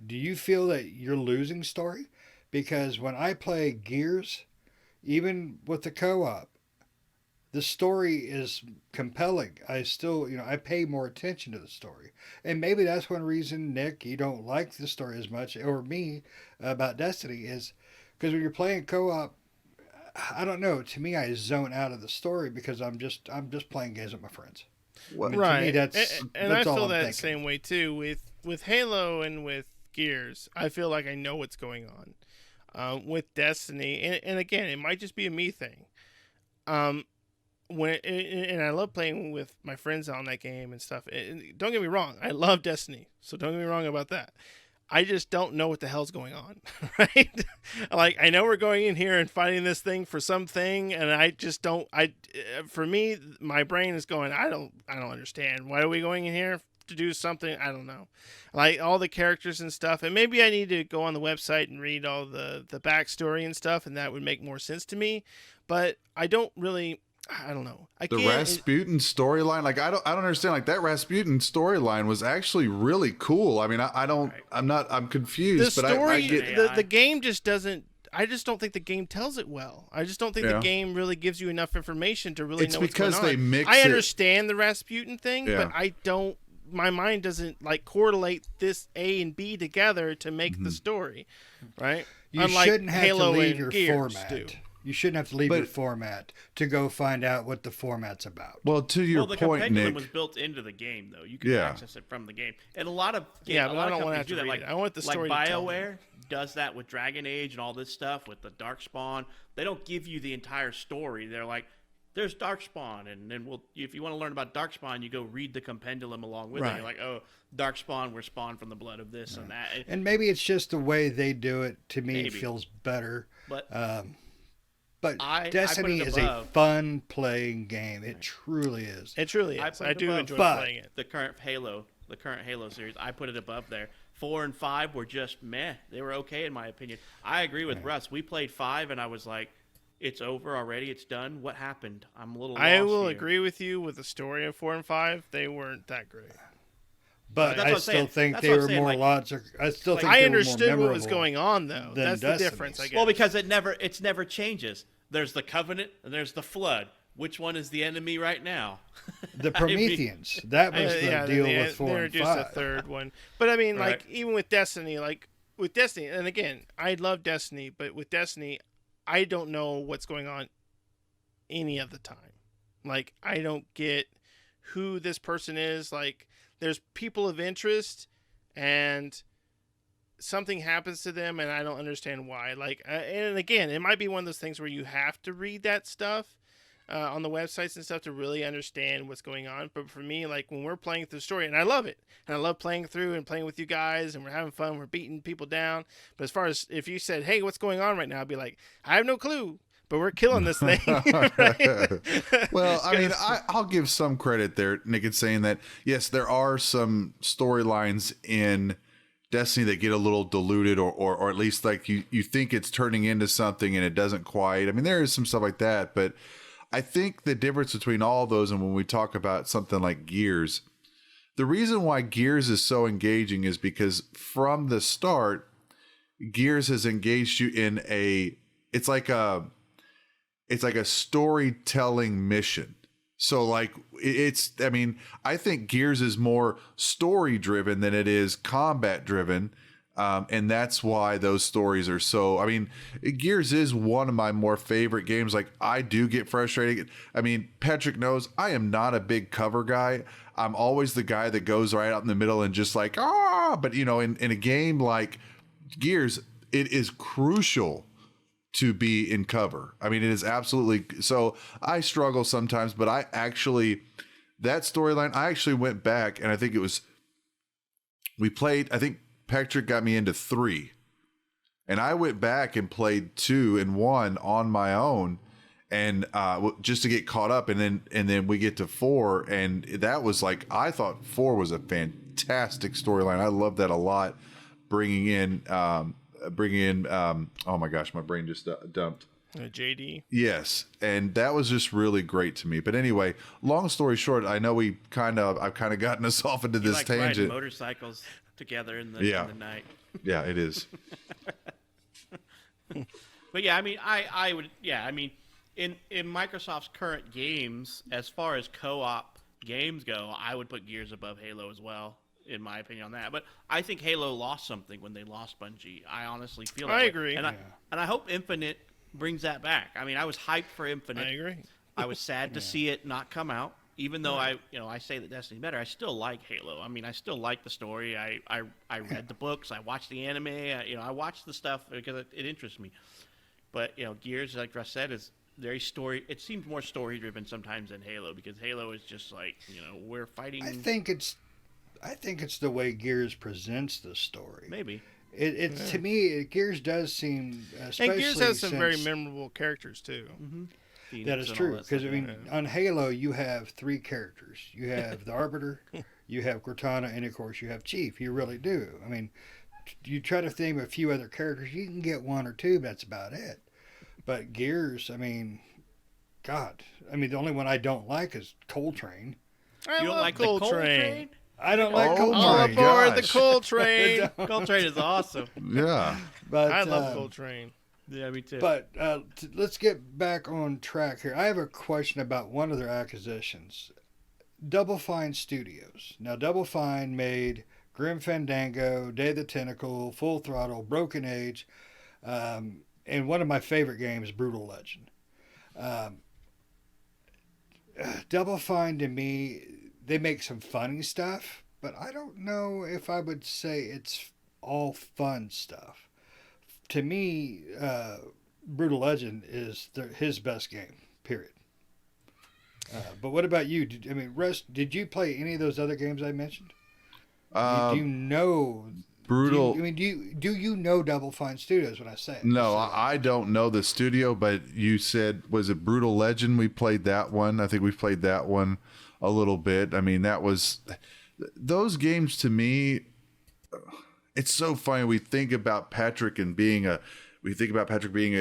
do you feel that you're losing story? Because when I play Gears, even with the co-op, the story is compelling. I still, I pay more attention to the story. And maybe that's one reason, Nick, you don't like the story as much, or me, about Destiny, is because when you're playing co-op, I don't know. To me, I zone out of the story because I'm just playing games with my friends. Well, Right. To me, that's and I all feel I'm that thinking. same way too with Halo and with Gears. I feel like I know what's going on. With Destiny, and again, it might just be a me thing. And I love playing with my friends on that game and stuff. And don't get me wrong, I love Destiny, so don't get me wrong about that. I just don't know what the hell's going on, right? Like, I know we're going in here and fighting this thing for something, and I just don't. For me, my brain is going, I don't understand. Why are we going in here to do something? I don't know. Like all the characters and stuff, and maybe I need to go on the website and read all the backstory and stuff, and that would make more sense to me. But I don't really. I don't know. The Rasputin storyline, like I don't understand. Like that Rasputin storyline was actually really cool. I mean, I'm confused. The but story, I get the game just doesn't. I just don't think the game tells it well. I just don't think the game really gives you enough information to really know what's going on. It's because they mix I it. understand the Rasputin thing, Yeah. but I don't. My mind doesn't like correlate this A and B together to make the story, right? You Unlike shouldn't have Halo to leave and your Gears format. do. You shouldn't have to leave your format to go find out what the format's about. well, to your the point, compendium Nick. was built into the game, though. You can Yeah. access it from the game, and a lot of Yeah, a but lot I don't of wanna companies have do to that. read Like, it. I want the story to like tell me. BioWare does that with Dragon Age and all this stuff with the Darkspawn. They don't give you the entire story. They're like, there's Darkspawn, and then if you want to learn about Darkspawn, you go read the compendium along with it. Right. You're like, oh, Darkspawn, we're spawned from the blood of this and that. And maybe it's just the way they do it. To me, Maybe. it feels better. But But I Destiny put it is a above. fun playing game. It truly is. It truly I is. put I it do above. enjoy But- playing it. the current Halo series, I put it above there. 4 and 5 were just meh. They were okay in my opinion. I agree with Russ. We played 5 and I was like, it's over already. It's done. What happened? I'm a little lost I will here. agree with you with the story of 4 and 5. They weren't that great. But That's what I I'm still saying. think That's they what I'm were saying, more like- logical. I still think I they were more understood what was memorable. going on, though. than That's the Destiny's. difference, I guess. Well, because it never changes. There's the Covenant and there's the Flood. Which one is the enemy right now? The Prometheans. That was the deal they with 4 and introduced a 5. third one. But I mean, Right. like, even with Destiny, and again, I love Destiny, but with Destiny, I don't know what's going on any of the time. Like, I don't get who this person is. Like, there's people of interest, and something happens to them and I don't understand why. Like, and again, it might be one of those things where you have to read that stuff on the websites and stuff to really understand what's going on. But for me, like when we're playing through the story, and I love it, and I love playing through and playing with you guys, and we're having fun, we're beating people down. But as far as if you said, "Hey, what's going on right now?" I'd be like, "I have no clue." But we're killing this thing. Well, I mean, I'll give some credit there, Nick, in saying that, yes, there are some storylines in Destiny that get a little diluted or at least like you think it's turning into something and it doesn't quite. I mean, there is some stuff like that, but I think the difference between all those and when we talk about something like Gears, the reason why Gears is so engaging is because from the start, Gears has engaged you in it's like a storytelling mission. So like I mean, I think Gears is more story driven than it is combat driven. And that's why those stories are so, I mean, Gears is one of my more favorite games. Like I do get frustrated. I mean, Patrick knows I am not a big cover guy. I'm always the guy that goes right out in the middle and just like, but you know, in a game like Gears, it is crucial to be in cover. I mean, it is absolutely, so I struggle sometimes, but that storyline, I actually went back and I think we played, I think Patrick got me into 3 and I went back and played 2 and 1 on my own and just to get caught up. And then we get to 4 and that was like, I thought 4 was a fantastic storyline. I love that a lot. Bringing in, oh my gosh, my brain just dumped. JD. Yes, and that was just really great to me. But anyway, long story short, I know I've kind of gotten us off into this like tangent. Riding motorcycles together in the night. Yeah, it is. But yeah, I mean, I would, yeah, I mean, in Microsoft's current games, as far as co-op games go, I would put Gears above Halo as well, in my opinion on that. But I think Halo lost something when they lost Bungie. I honestly feel that I way. agree. And I hope Infinite brings that back. I mean, I was hyped for Infinite. I agree. I was sad to see it not come out. Even though I say that Destiny's better, I still like Halo. I mean, I still like the story. I read the books. I watched the anime. I watched the stuff because it interests me. But Gears, like Russ said, is very story. It seems more story driven sometimes than Halo because Halo is just like we're fighting. I think it's the way Gears presents the story. Maybe. It's to me, Gears does seem, especially And Gears has some very since- memorable characters too. Mm-hmm. That is true because I mean, on Halo you have 3 characters. You have the Arbiter, you have Cortana, and of course you have Chief. You really do. I mean, you try to think of a few other characters, you can get 1 or 2, but that's about it. But Gears, I mean, God, I mean the only one I don't like is Coltrane. You don't like the Coal Train? I don't like Oh Coltrane. All my aboard the gosh. Coal Train. Coal Train is awesome. Yeah. But I love Coal Train. Yeah, me too. But let's get back on track here. I have a question about one of their acquisitions. Double Fine Studios. Now, Double Fine made Grim Fandango, Day of the Tentacle, Full Throttle, Broken Age, and one of my favorite games, Brutal Legend. Double Fine, to me, they make some funny stuff, but I don't know if I would say it's all fun stuff. To me, Brutal Legend is his best game, period. But what about you? Russ, did you play any of those other games I mentioned? Do you know Brutal. Do you know Double Fine Studios when I say it? No, I don't know the studio, but you said, was it Brutal Legend? We played that one. I think we played that one a little bit. I mean, those games to me, it's so funny. We think about Patrick being a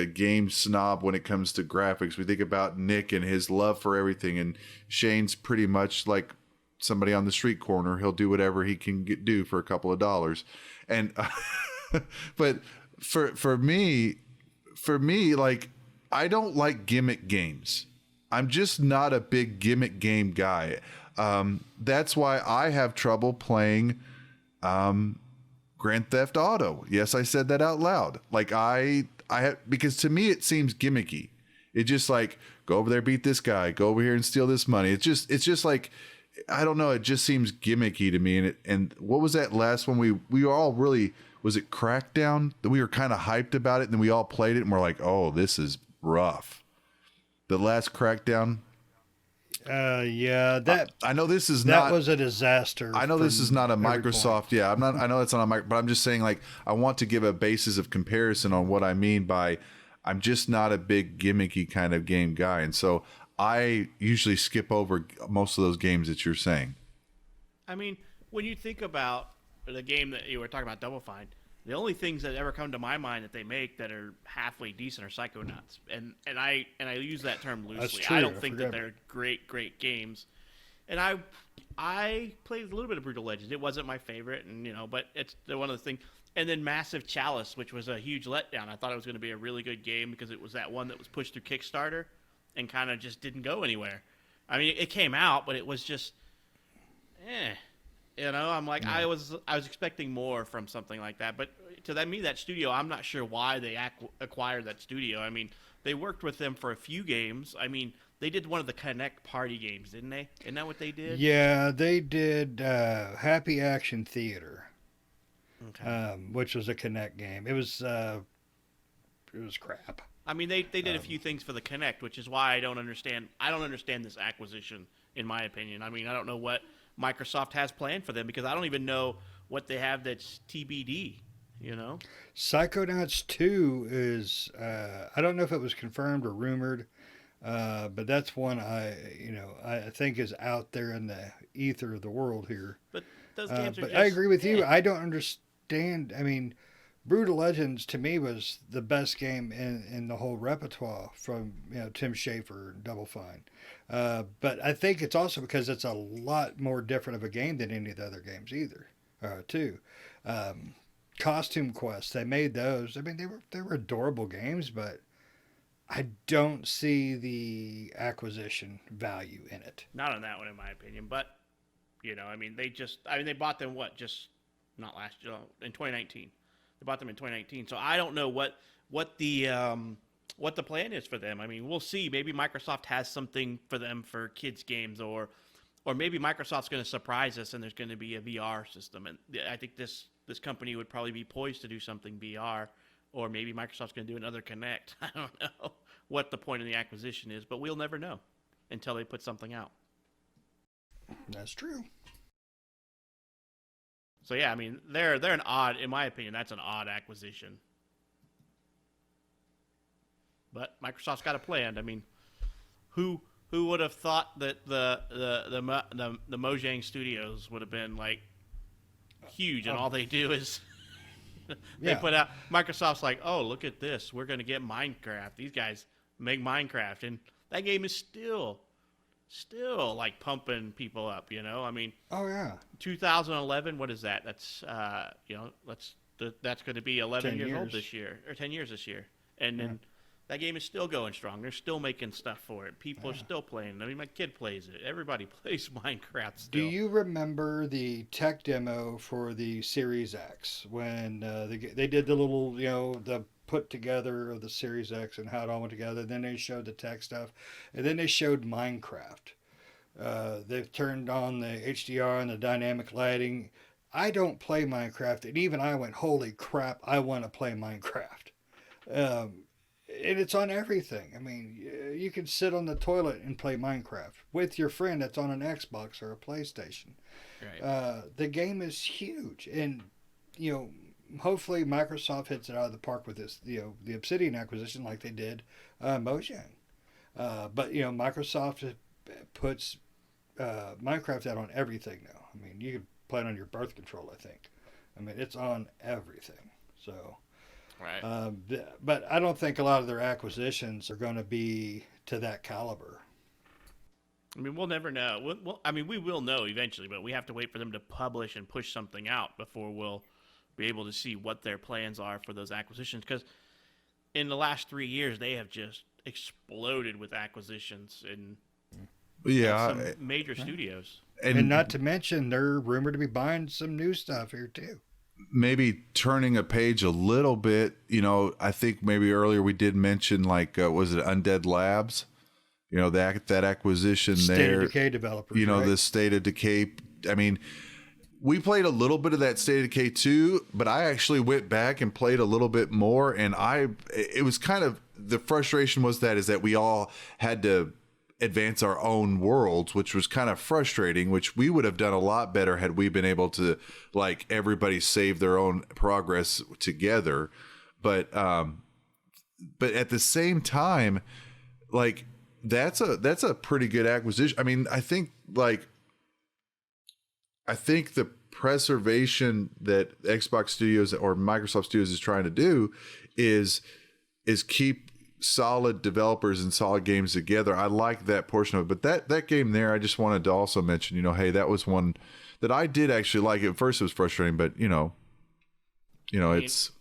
game snob when it comes to graphics. We think about Nick and his love for everything, and Shane's pretty much like somebody on the street corner. He'll do whatever he can do for a couple of dollars. And but for me, like, I don't like gimmick games. I'm just not a big gimmick game guy. That's why I have trouble playing Grand Theft Auto. Yes, I said that out loud. Like because to me it seems gimmicky. It just like, go over there, beat this guy, go over here and steal this money. It's just like, I don't know. It just seems gimmicky to me. And what was that last one? We was it Crackdown that we were kind of hyped about it, and then we all played it and we're like, oh, this is rough. The last Crackdown. Yeah, that I know this is that not. was a disaster. I know this is not a from every Microsoft. point. Yeah, I'm not. I know it's not a mic, but I'm just saying, like, I want to give a basis of comparison on what I mean by I'm just not a big gimmicky kind of game guy, and so I usually skip over most of those games that you're saying. I mean, when you think about the game that you were talking about, Double Fine, the only things that ever come to my mind that they make that are halfway decent are Psychonauts, and I use that term loosely. true, I don't I think forgot. that they're great games, and I played a little bit of Brutal Legends. It wasn't my favorite, and but it's one of the things. And then Massive Chalice, which was a huge letdown. I thought it was going to be a really good game because it was that one that was pushed through Kickstarter, and kind of just didn't go anywhere. I mean, it came out, but it was just, I'm like, I was expecting more from something like that. But that studio, I'm not sure why they acquired that studio. I mean, they worked with them for a few games. I mean, they did one of the Connect party games, didn't they? Isn't that what they did? Yeah, they did Happy Action Theater, Okay. which was a Connect game. It was crap. I mean, they did a few things for the Connect, which is why I don't understand. I don't understand this acquisition, in my opinion. I mean, I don't know what Microsoft has planned for them because I don't even know what they have that's TBD. Psychonauts 2 is I don't know if it was confirmed or rumored, but that's one I think is out there in the ether of the world here. But those games are But just, I agree with you. I don't understand. I mean, Brutal Legends to me was the best game in the whole repertoire from Tim Schafer and Double Fine. But I think it's also because it's a lot more different of a game than any of the other games either. Too. Costume Quest, they made those. I mean, they were adorable games, but I don't see the acquisition value in it. not on that one, in my opinion. But I mean, they bought them not last year, in 2019. They bought them in 2019, so I don't know what the plan is for them. I mean, we'll see. Maybe Microsoft has something for them for kids games, or maybe Microsoft's going to surprise us and there's going to be a VR system. And I think this company would probably be poised to do something VR, or maybe Microsoft's going to do another Connect. I don't know what the point of the acquisition is, but we'll never know until they put something out. That's true. So yeah, I mean, they're an odd, in my opinion, that's an odd acquisition. But Microsoft's got a plan. I mean, who would have thought that the Mojang Studios would have been like huge, and all they do is they put out. Microsoft's like, oh, look at this, we're gonna get Minecraft. These guys make Minecraft, and that game is still like pumping people up. I mean, Oh yeah. 2011. What is that? That's that's going to be 11 10 years old years. this year, or 10 years this year, and then that game is still going strong. They're still making stuff for it. People are still playing. I mean, my kid plays it. Everybody plays Minecraft still. Do you remember the tech demo for the Series X when they did the little the put together of the Series X and how it all went together? Then they showed the tech stuff, and then they showed Minecraft. They've turned on the HDR and the dynamic lighting. I don't play Minecraft, and even I went, holy crap, I want to play Minecraft. And it's on everything. I mean, you can sit on the toilet and play Minecraft with your friend that's on an Xbox or a PlayStation. Right. The game is huge, and hopefully Microsoft hits it out of the park with this, the Obsidian acquisition like they did Mojang. But Microsoft puts Minecraft out on everything now. I mean, you can play it on your birth control, I think. I mean, it's on everything. So, Right. but I don't think a lot of their acquisitions are going to be to that caliber. I mean, we'll never know. We will know eventually, but we have to wait for them to publish and push something out before we'll be able to see what their plans are for those acquisitions. Because in the last 3 years, they have just exploded with acquisitions and some major studios. And not to mention, they're rumored to be buying some new stuff here too. Maybe turning a page a little bit, I think maybe earlier we did mention was it Undead Labs? That acquisition State there. of Decay developers. The right? State of Decay. I mean, we played a little bit of that State of Decay 2, but I actually went back and played a little bit more, and it was kind of, the frustration was that we all had to advance our own worlds, which was kind of frustrating, which we would have done a lot better had we been able to, like, everybody save their own progress together. But at the same time, like, that's a pretty good acquisition. I mean, I think the preservation that Xbox Studios or Microsoft Studios is trying to do is keep solid developers and solid games together. I like that portion of it. But that game there, I just wanted to also mention, hey, that was one that I did actually like. At first it was frustrating, but it's...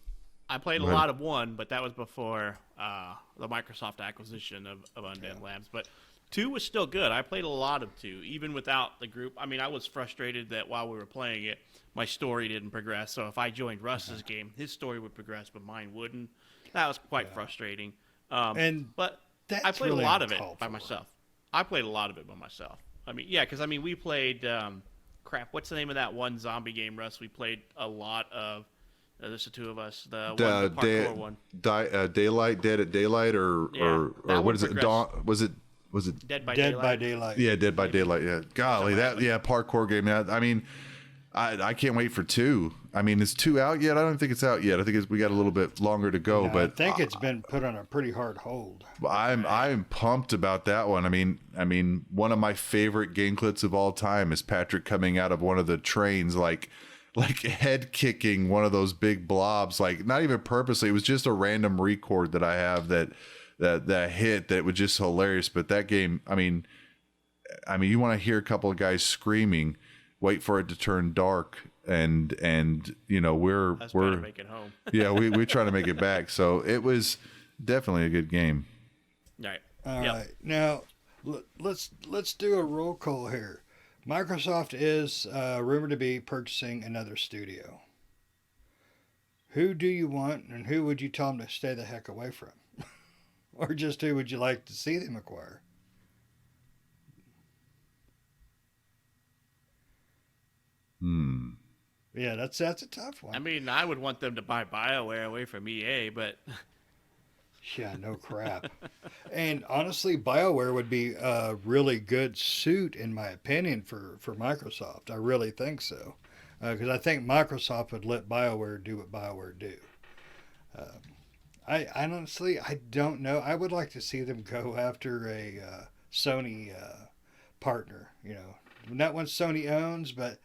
I played a lot of 1, but that was before the Microsoft acquisition of Undead Labs. But 2 was still good. I played a lot of 2, even without the group. I mean, I was frustrated that while we were playing it, my story didn't progress. So if I joined Russ's game, his story would progress, but mine wouldn't. That was quite frustrating. But I played really a lot of it uncalled by for. myself. I played a lot of it by myself. I mean, yeah, because we played what's the name of that one zombie game, Russ? We played a lot of. There's the two of us. The parkour one. Daylight, Dead at Daylight, or what is it? Dawn? Was it Dead by Daylight? Yeah, Dead by Daylight. Yeah, golly, parkour game. Yeah, I mean, I can't wait for 2. I mean, is 2 out yet? I don't think it's out yet. I think we got a little bit longer to go. No, but I think it's been put on a pretty hard hold. I'm pumped about that one. I mean, one of my favorite game clips of all time is Patrick coming out of one of the trains, like head kicking one of those big blobs, like not even purposely. It was just a random record that I have that hit that was just hilarious. But that game, I mean, you want to hear a couple of guys screaming, wait for it to turn dark, and we're to make it home. Yeah, we're trying to make it back. So it was definitely a good game. Right. All right. Now let's do a roll call here. Microsoft is rumored to be purchasing another studio. Who do you want, and who would you tell them to stay the heck away from? Or just who would you like to see them acquire? Yeah, that's a tough one. I mean, I would want them to buy BioWare away from EA, but... Yeah, no crap. And honestly, BioWare would be a really good suit, in my opinion, for Microsoft. I really think so. Because I think Microsoft would let BioWare do what BioWare do. I honestly, I don't know. I would like to see them go after a Sony partner. Not one Sony owns, but,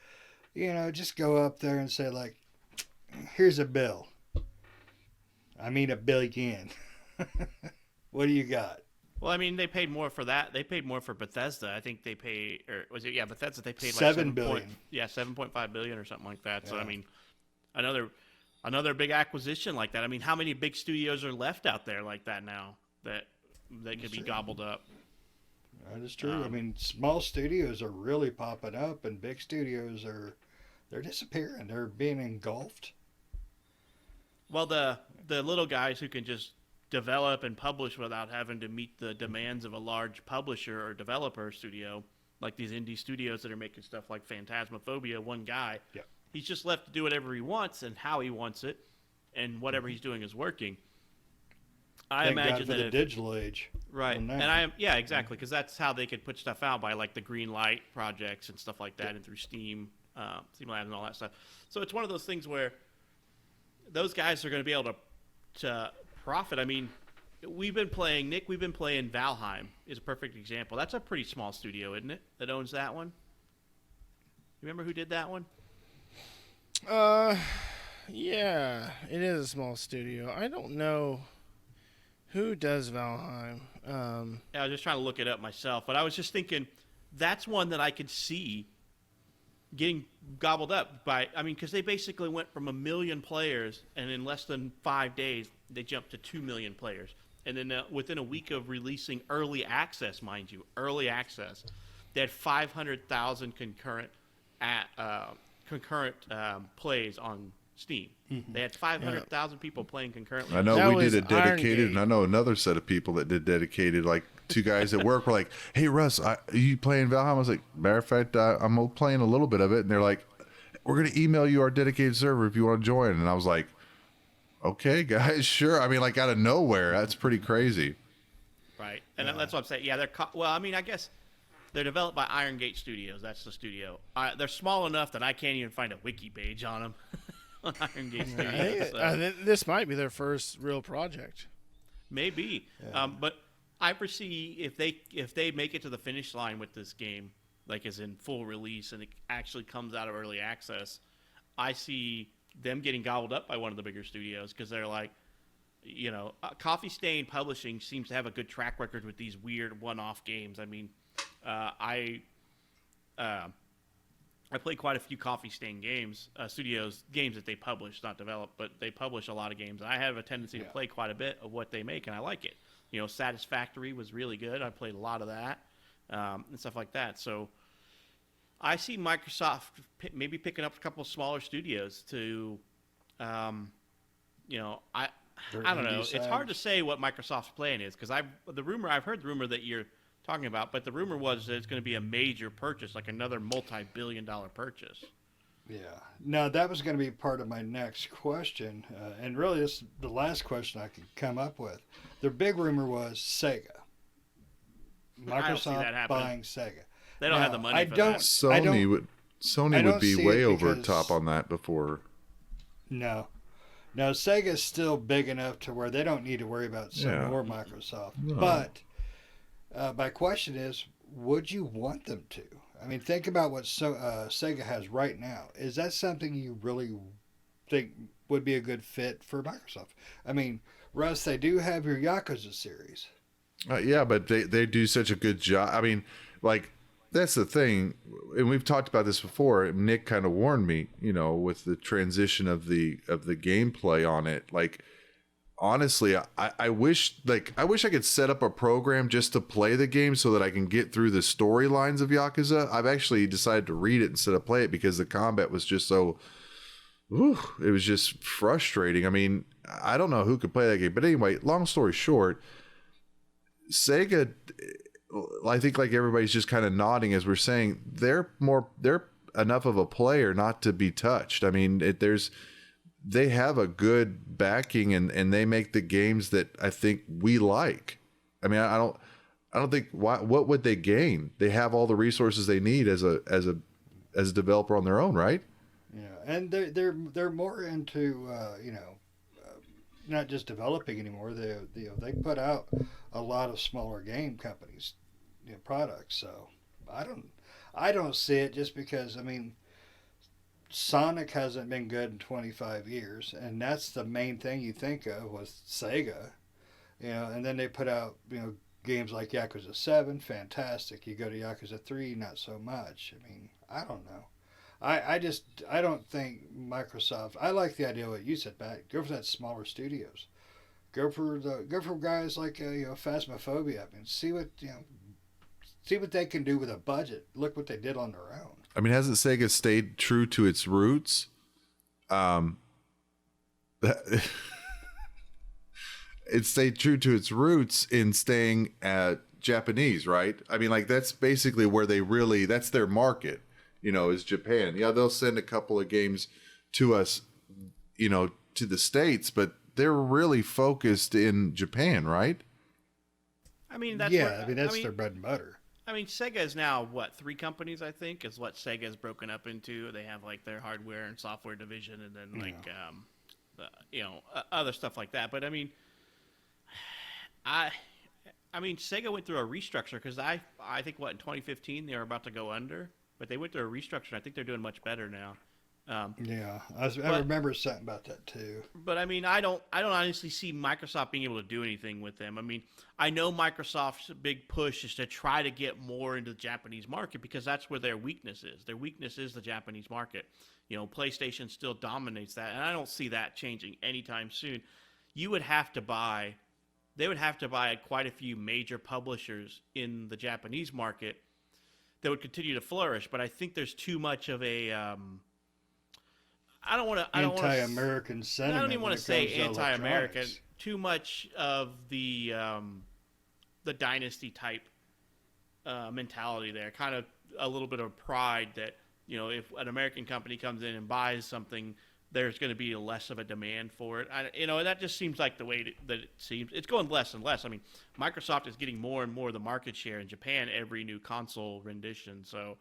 just go up there and say, like, here's a bill. I mean $1 billion. What do you got? Well, I mean, they paid more for that. They paid more for Bethesda. I think they paid, or was it? Yeah, Bethesda. They paid like $7 billion. $7.5 billion or something like that. Yeah. So I mean, another big acquisition like that. I mean, how many big studios are left out there like that now that could be gobbled up? That is true. I mean, small studios are really popping up, and big studios they're disappearing. They're being engulfed. Well, the little guys who can just develop and publish without having to meet the demands of a large publisher or developer studio, like these indie studios that are making stuff like Phantasmaphobia, one guy, he's just left to do whatever he wants and how he wants it, and whatever he's doing is working. I imagine that the digital age, right? And exactly, because that's how they could put stuff out by like the green light projects and stuff like that, and through Steam Labs and all that stuff. So it's one of those things where those guys are going to be able to profit. I mean, we've been playing Valheim is a perfect example. That's a pretty small studio, isn't it, that owns that one? You remember who did that one? Yeah, it is a small studio. I don't know who does Valheim. I was just trying to look it up myself, but I was just thinking that's one that I could see getting gobbled up by, because they basically went from 1 million players, and in less than 5 days, they jumped to 2 million players. And then within a week of releasing early access, mind you, they had 500,000 concurrent plays on Steam. Mm-hmm. They had 500,000 people playing concurrently. I know we did a dedicated, and I know another set of people that did dedicated, like 2 guys at work were like, "Hey Russ, are you playing Valheim?" I was like, "Matter of fact, I'm playing a little bit of it," and they're like, we're going to email you our dedicated server if you want to join. And I was like, okay, guys, sure. I mean, like out of nowhere, that's pretty crazy. Right, and that's what I'm saying. Yeah, well, I mean, I guess they're developed by Iron Gate Studios. That's the studio. They're small enough that I can't even find a wiki page on them. On Iron Gate Studios. I think this might be their first real project. Maybe, but I foresee if they make it to the finish line with this game, like as in full release, and it actually comes out of early access, I see them getting gobbled up by one of the bigger studios because they're like, Coffee Stain Publishing seems to have a good track record with these weird one-off games. I mean, I played quite a few Coffee Stain games, studios games that they publish, not develop, but they publish a lot of games. I have a tendency to play quite a bit of what they make, and I like it. Satisfactory was really good. I played a lot of that and stuff like that. So I see Microsoft maybe picking up a couple of smaller studios to, I don't know. It's hard to say what Microsoft's plan is because I've heard the rumor that you're talking about, but the rumor was that it's going to be a major purchase, like another multi-billion-dollar purchase. Yeah. No, that was going to be part of my next question, and really this is the last question I could come up with. The big rumor was Sega. Microsoft buying Sega. They don't have the money for that. Sony would be way over top on that before. No, Sega's still big enough to where they don't need to worry about Sony or Microsoft. No. But my question is, would you want them to? I mean, think about what Sega has right now. Is that something you really think would be a good fit for Microsoft? I mean, Russ, they do have your Yakuza series. Yeah, but they do such a good job. I mean, like, that's the thing, and we've talked about this before. Nick kind of warned me, with the transition of the gameplay on it. Like, honestly, I wish I could set up a program just to play the game so that I can get through the storylines of Yakuza. I've actually decided to read it instead of play it because the combat was just so, it was just frustrating. I mean, I don't know who could play that game, but anyway, long story short, Sega, I think like everybody's just kind of nodding as we're saying, they're enough of a player not to be touched. I mean, they have a good backing and they make the games that I think we like. I mean, I don't think what would they gain? They have all the resources they need as a developer on their own, right? Yeah, and they're more into not just developing anymore. They put out a lot of smaller game companies, products. So I don't see it just because, I mean, Sonic hasn't been good in 25 years, and that's the main thing you think of was Sega, and then they put out, games like Yakuza 7, fantastic. You go to Yakuza 3, not so much. I mean, I don't know. I don't think Microsoft, I like the idea of what you said, Pat. Go for that smaller studios. Go for guys like Phasmophobia. I mean, see what they can do with a budget. Look what they did on their own. I mean, hasn't Sega stayed true to its roots? It stayed true to its roots in staying Japanese, right? I mean, like, that's basically where that's their market, is Japan. Yeah, they'll send a couple of games to us, to the States, but they're really focused in Japan, right? I mean, that's their bread and butter. I mean, Sega is now, 3 companies, I think, is what Sega is broken up into. They have, like, their hardware and software division and then, other stuff like that. But, I mean, Sega went through a restructure because I think, in 2015 they were about to go under. But they went through a restructure. I think they're doing much better now. I remember something about that too. But I mean, I don't honestly see Microsoft being able to do anything with them. I mean, I know Microsoft's big push is to try to get more into the Japanese market because that's where their weakness is. Their weakness is the Japanese market. PlayStation still dominates that, and I don't see that changing anytime soon. They would have to buy quite a few major publishers in the Japanese market that would continue to flourish. But I think there's too much of a anti-American sentiment. I don't even want to say anti-American. Too much of the dynasty type mentality there. Kind of a little bit of pride that if an American company comes in and buys something, there's going to be less of a demand for it. That just seems like the way that it seems. It's going less and less. I mean, Microsoft is getting more and more of the market share in Japan every new console rendition. So,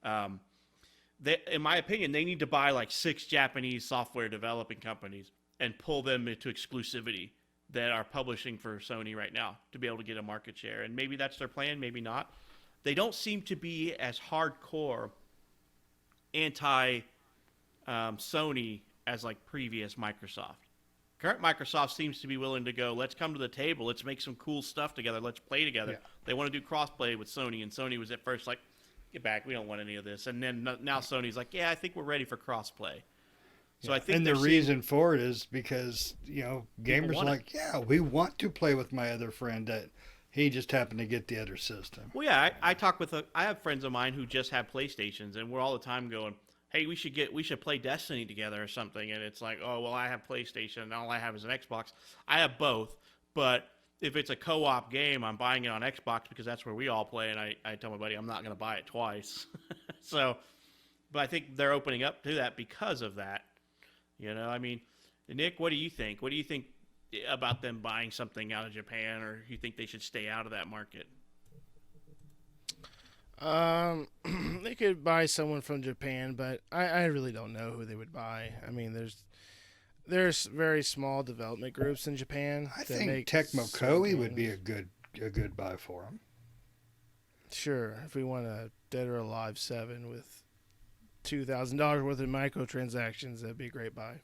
in my opinion, they need to buy like 6 Japanese software developing companies and pull them into exclusivity that are publishing for Sony right now to be able to get a market share. And maybe that's their plan, maybe not. They don't seem to be as hardcore anti Sony as like previous Microsoft. Current Microsoft seems to be willing to go, let's come to the table, let's make some cool stuff together, let's play together. Yeah. They want to do cross-play with Sony, and Sony was at first like, get back, we don't want any of this. And then now Sony's like, yeah, I think we're ready for cross-play. So I think, and the reason for it is because gamers are like, yeah, we want to play with my other friend that he just happened to get the other system. Well, yeah, I have friends of mine who just have PlayStations, and we're all the time going, hey, we should play Destiny together or something. And it's like, oh, well, I have PlayStation, and all I have is an Xbox. I have both, but if it's a co-op game, I'm buying it on Xbox because that's where we all play. And I tell my buddy I'm not going to buy it twice. So, but I think they're opening up to that because of that. I mean, Nick, what do you think? What do you think about them buying something out of Japan, or you think they should stay out of that market? They could buy someone from Japan, but I really don't know who they would buy. I mean, there's very small development groups in Japan. I think Tecmo Koei would be a good buy for them. Sure, if we want a Dead or Alive 7 with $2,000 worth of microtransactions, that'd be a great buy.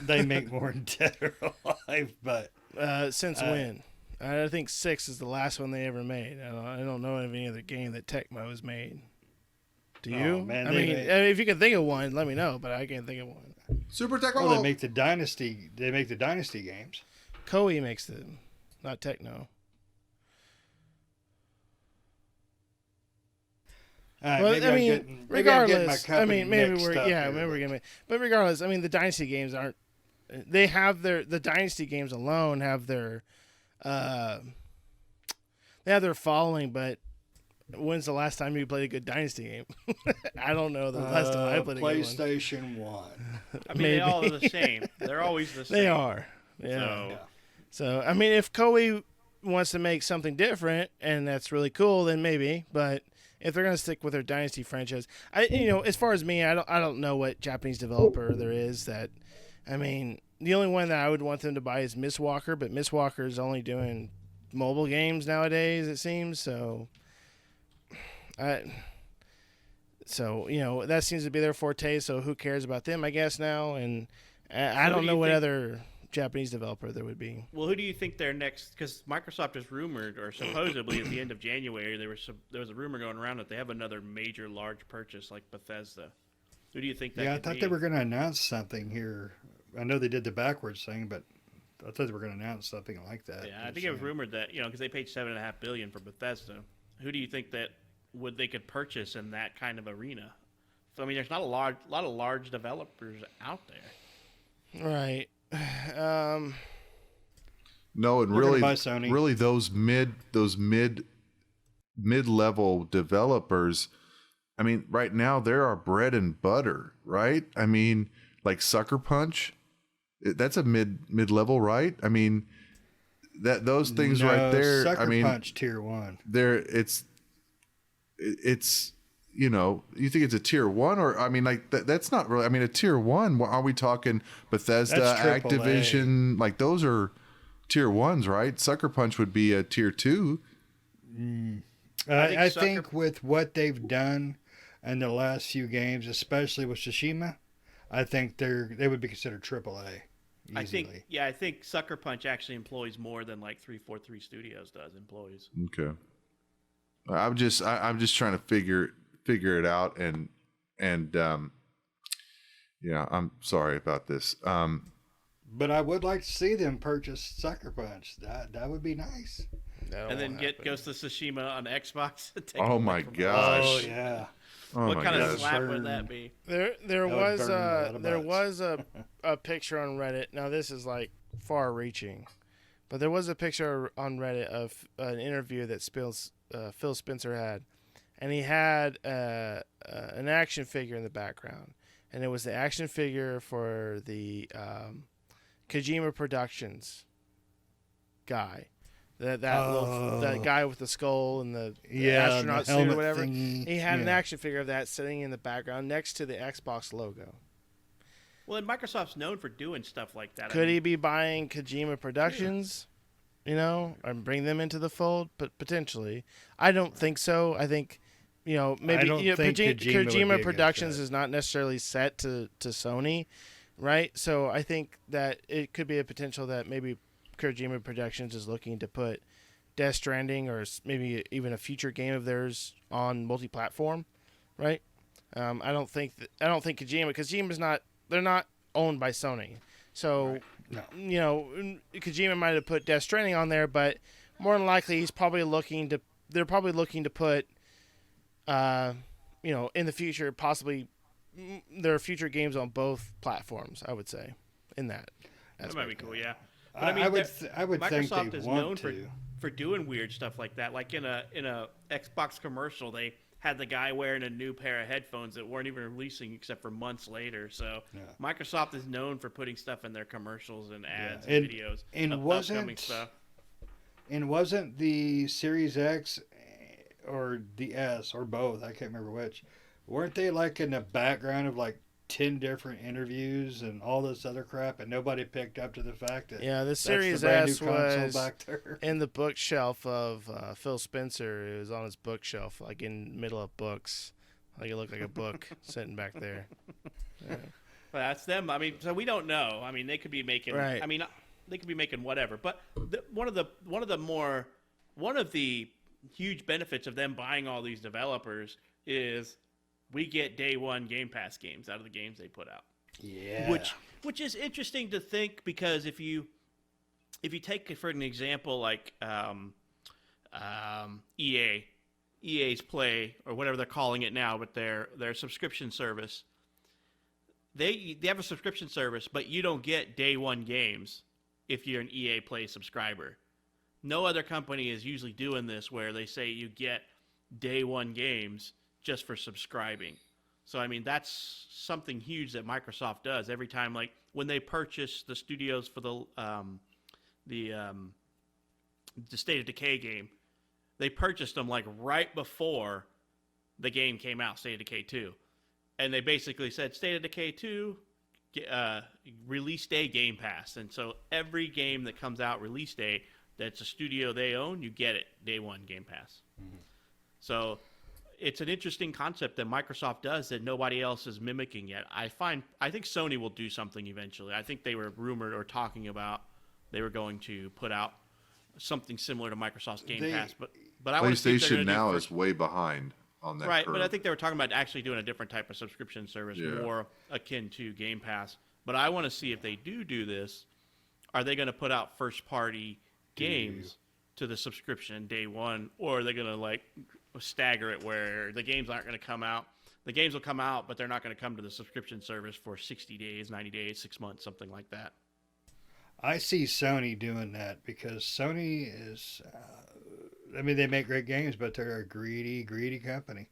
They make more than Dead or Alive, but since when? I think 6 is the last one they ever made. I don't know of any other game that Tecmo has made. Do you? Oh, man, I mean, if you can think of one, let me know. But I can't think of one. Super Tecmo. Well, they make the Dynasty games. Koei makes them, not Tecno. Well, I mean, regardless, maybe we're gonna. But regardless, I mean, the Dynasty games aren't. They have the Dynasty games alone have their, they have their following. But when's the last time you played a good Dynasty game? I don't know the last time I played a good one. PlayStation 1. I mean, they all are the same. They're always the same. They are. Yeah. So I mean, if Koei wants to make something different and that's really cool, then maybe. But if they're going to stick with their Dynasty franchise, as far as me, I don't know what Japanese developer there is that, I mean, the only one that I would want them to buy is Mistwalker, but Mistwalker is only doing mobile games nowadays, it seems. So, that seems to be their forte. So who cares about them? I guess now, and I don't know what other Japanese developer there would be. Well, who do you think their next? Because Microsoft is rumored, or supposedly at the end of January, there was a rumor going around that they have another major large purchase like Bethesda. Who do you think that? Yeah, I thought they were going to announce something here. I know they did the backwards thing, but I thought they were going to announce something like that. Yeah, I think it was rumored that because they paid $7.5 billion for Bethesda. Who do you think that they could purchase in that kind of arena? So I mean, there's not a lot of large developers out there. Right. No, and really those mid-level developers, I mean, right now they're our bread and butter, right? I mean, like Sucker Punch, that's a mid-level, right? I mean, those things right there. Sucker I mean, Punch tier 1. It's you think it's a tier 1, or I mean, like that's not really. I mean, a tier 1. Are we talking Bethesda, Activision? Like those are tier 1s, right? Sucker Punch would be a tier 2. I think with what they've done in the last few games, especially with Tsushima, I think they would be considered AAA. Easily. I think Sucker Punch actually employs more than like 343 Studios does employees. Okay. I'm just trying to figure it out, and I'm sorry about this. But I would like to see them purchase Sucker Punch. That would be nice. And then get Ghost of Tsushima on Xbox. Oh my gosh! Oh yeah. What kind of slap would that be? There was a picture on Reddit. Now this is like far reaching, but there was a picture on Reddit of an interview that Phil Spencer had, and he had an action figure in the background, and it was the action figure for the Kojima Productions guy. That guy with the skull and the astronaut the suit or helmet whatever. thingy. He had an action figure of that sitting in the background next to the Xbox logo. Well, and Microsoft's known for doing stuff like that. Could he be buying Kojima Productions, and bring them into the fold? But potentially. I don't think so. I think, maybe I don't think Kojima would be Kojima a Productions good fit. is not necessarily set to Sony, right? So I think that it could be a potential that maybe Kojima Productions is looking to put Death Stranding or maybe even a future game of theirs on multi-platform, right? I don't think Kojima's not. They're not owned by Sony, so No. Kojima might have put Death Stranding on there, but more than likely they're probably looking to put, in the future possibly there are future games on both platforms. I would say in that. That might be cool, yeah. But, I would think Microsoft they is want known to. for doing weird stuff like that. Like in a Xbox commercial, they had the guy wearing a new pair of headphones that weren't even releasing except for months later. So Microsoft is known for putting stuff in their commercials and ads and videos and of upcoming stuff. And wasn't the Series X or the S or both? I can't remember which. Weren't they like in the background of like 10 different interviews and all this other crap, and nobody picked up to the fact that the that's Series the brand S new console was back there. in the bookshelf of Phil Spencer. It was on his bookshelf, like in the middle of books. Like it looked like a book sitting back there. Yeah. Well, that's them. I mean, so we don't know. I mean, they could be making. Right. I mean, they could be making whatever. But one of the huge benefits of them buying all these developers is we get day one Game Pass games out of the games they put out. Yeah. Which is interesting to think, because if you take for an example like EA's Play, or whatever they're calling it now, but their subscription service, they have a subscription service, but you don't get day one games if you're an EA Play subscriber. No other company is usually doing this, where they say you get day one games just for subscribing. So, I mean, that's something huge that Microsoft does every time. Like when they purchase the studios for the State of Decay game, they purchased them like right before the game came out, State of Decay 2. And they basically said, State of Decay 2, release day Game Pass. And so every game that comes out release day that's a studio they own, you get it day one Game Pass. Mm-hmm. So it's an interesting concept that Microsoft does that nobody else is mimicking yet. I think Sony will do something eventually. I think they were rumored or talking about they were going to put out something similar to Microsoft's Game Pass, but I want to see if they're PlayStation gonna do now is way behind on that. Right, curve. but I think they were talking about actually doing a different type of subscription service, more akin to Game Pass. But I want to see if they do this. Are they going to put out first-party games to the subscription day one, or are they going to like stagger it where the games aren't going to come out? The games will come out, but they're not going to come to the subscription service for 60 days, 90 days, 6 months, something like that. I see Sony doing that because Sony is, they make great games, but they're a greedy company.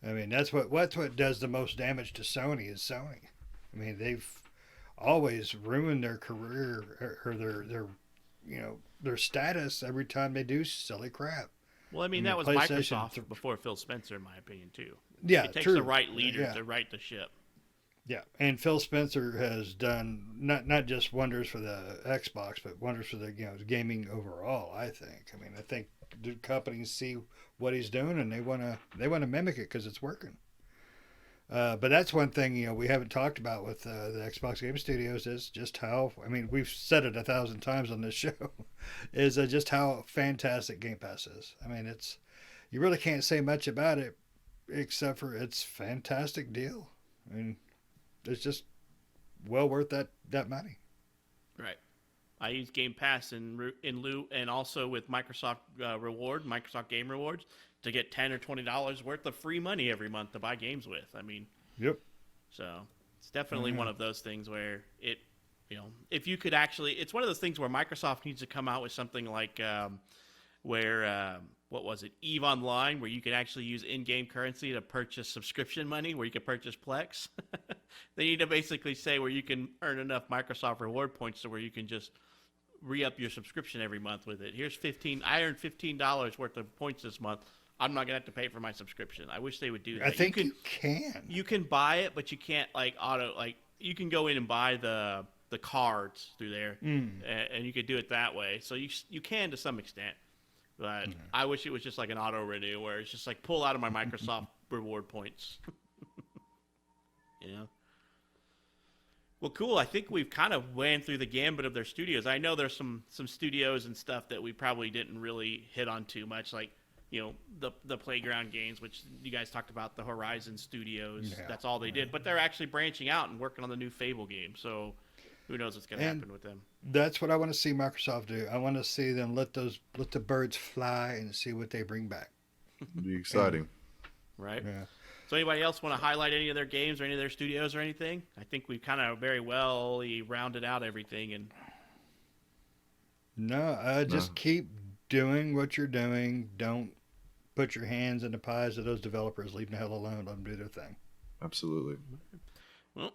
I mean, that's what does the most damage to Sony is Sony. I mean, they've always ruined their career or their status every time they do silly crap. Well, I mean, that was Microsoft before Phil Spencer, in my opinion, too. Yeah, it takes true. the right leader to right the ship. Yeah, and Phil Spencer has done not just wonders for the Xbox, but wonders for the gaming overall. I think. I mean, I think the companies see what he's doing and they want to mimic it because it's working. But that's one thing we haven't talked about with the Xbox Game Studios is just how, I mean, we've said it 1,000 times on this show, is just how fantastic Game Pass is. I mean, you really can't say much about it except for it's a fantastic deal. I mean, it's just well worth that money. Right. I use Game Pass in lieu, and also with Microsoft Microsoft Game Rewards, to get $10 or $20 worth of free money every month to buy games with. I mean, yep. So it's definitely one of those things where if you could actually, it's one of those things where Microsoft needs to come out with something like where what was it, EVE Online, where you can actually use in-game currency to purchase subscription money, where you can purchase Plex. They need to basically say where you can earn enough Microsoft reward points to where you can just re-up your subscription every month with it. Here's I earned $15 worth of points this month. I'm not gonna have to pay for my subscription. I wish they would do that. I think you can. You can buy it, but you can't you can go in and buy the cards through there, and you could do it that way. So you can to some extent. But I wish it was just like an auto renew where it's just like pull out of my Microsoft reward points. You know? Well, cool. I think we've kind of ran through the gambit of their studios. I know there's some studios and stuff that we probably didn't really hit on too much, like, you know, the Playground games, which you guys talked about, the Horizon Studios. Yeah. That's all they did. But they're actually branching out and working on the new Fable game. So who knows what's going to happen with them. That's what I want to see Microsoft do. I want to see them let the birds fly and see what they bring back. It'd be exciting. Right? Yeah. So anybody else want to highlight any of their games or any of their studios or anything? I think we've kind of very well rounded out everything. And No, just keep doing what you're doing. Don't put your hands in the pies of those developers. Leave them the hell alone. Let them do their thing. Absolutely. Well,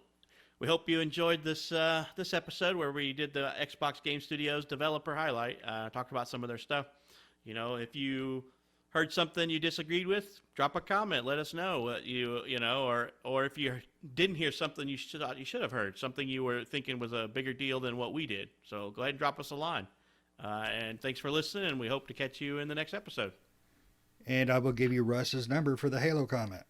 we hope you enjoyed this episode where we did the Xbox Game Studios developer highlight. Talked about some of their stuff. You know, if you heard something you disagreed with, drop a comment. Let us know what you know, or if you didn't hear something you should have heard, something you were thinking was a bigger deal than what we did. So go ahead and drop us a line. And thanks for listening, and we hope to catch you in the next episode. And I will give you Russ's number for the Halo comment.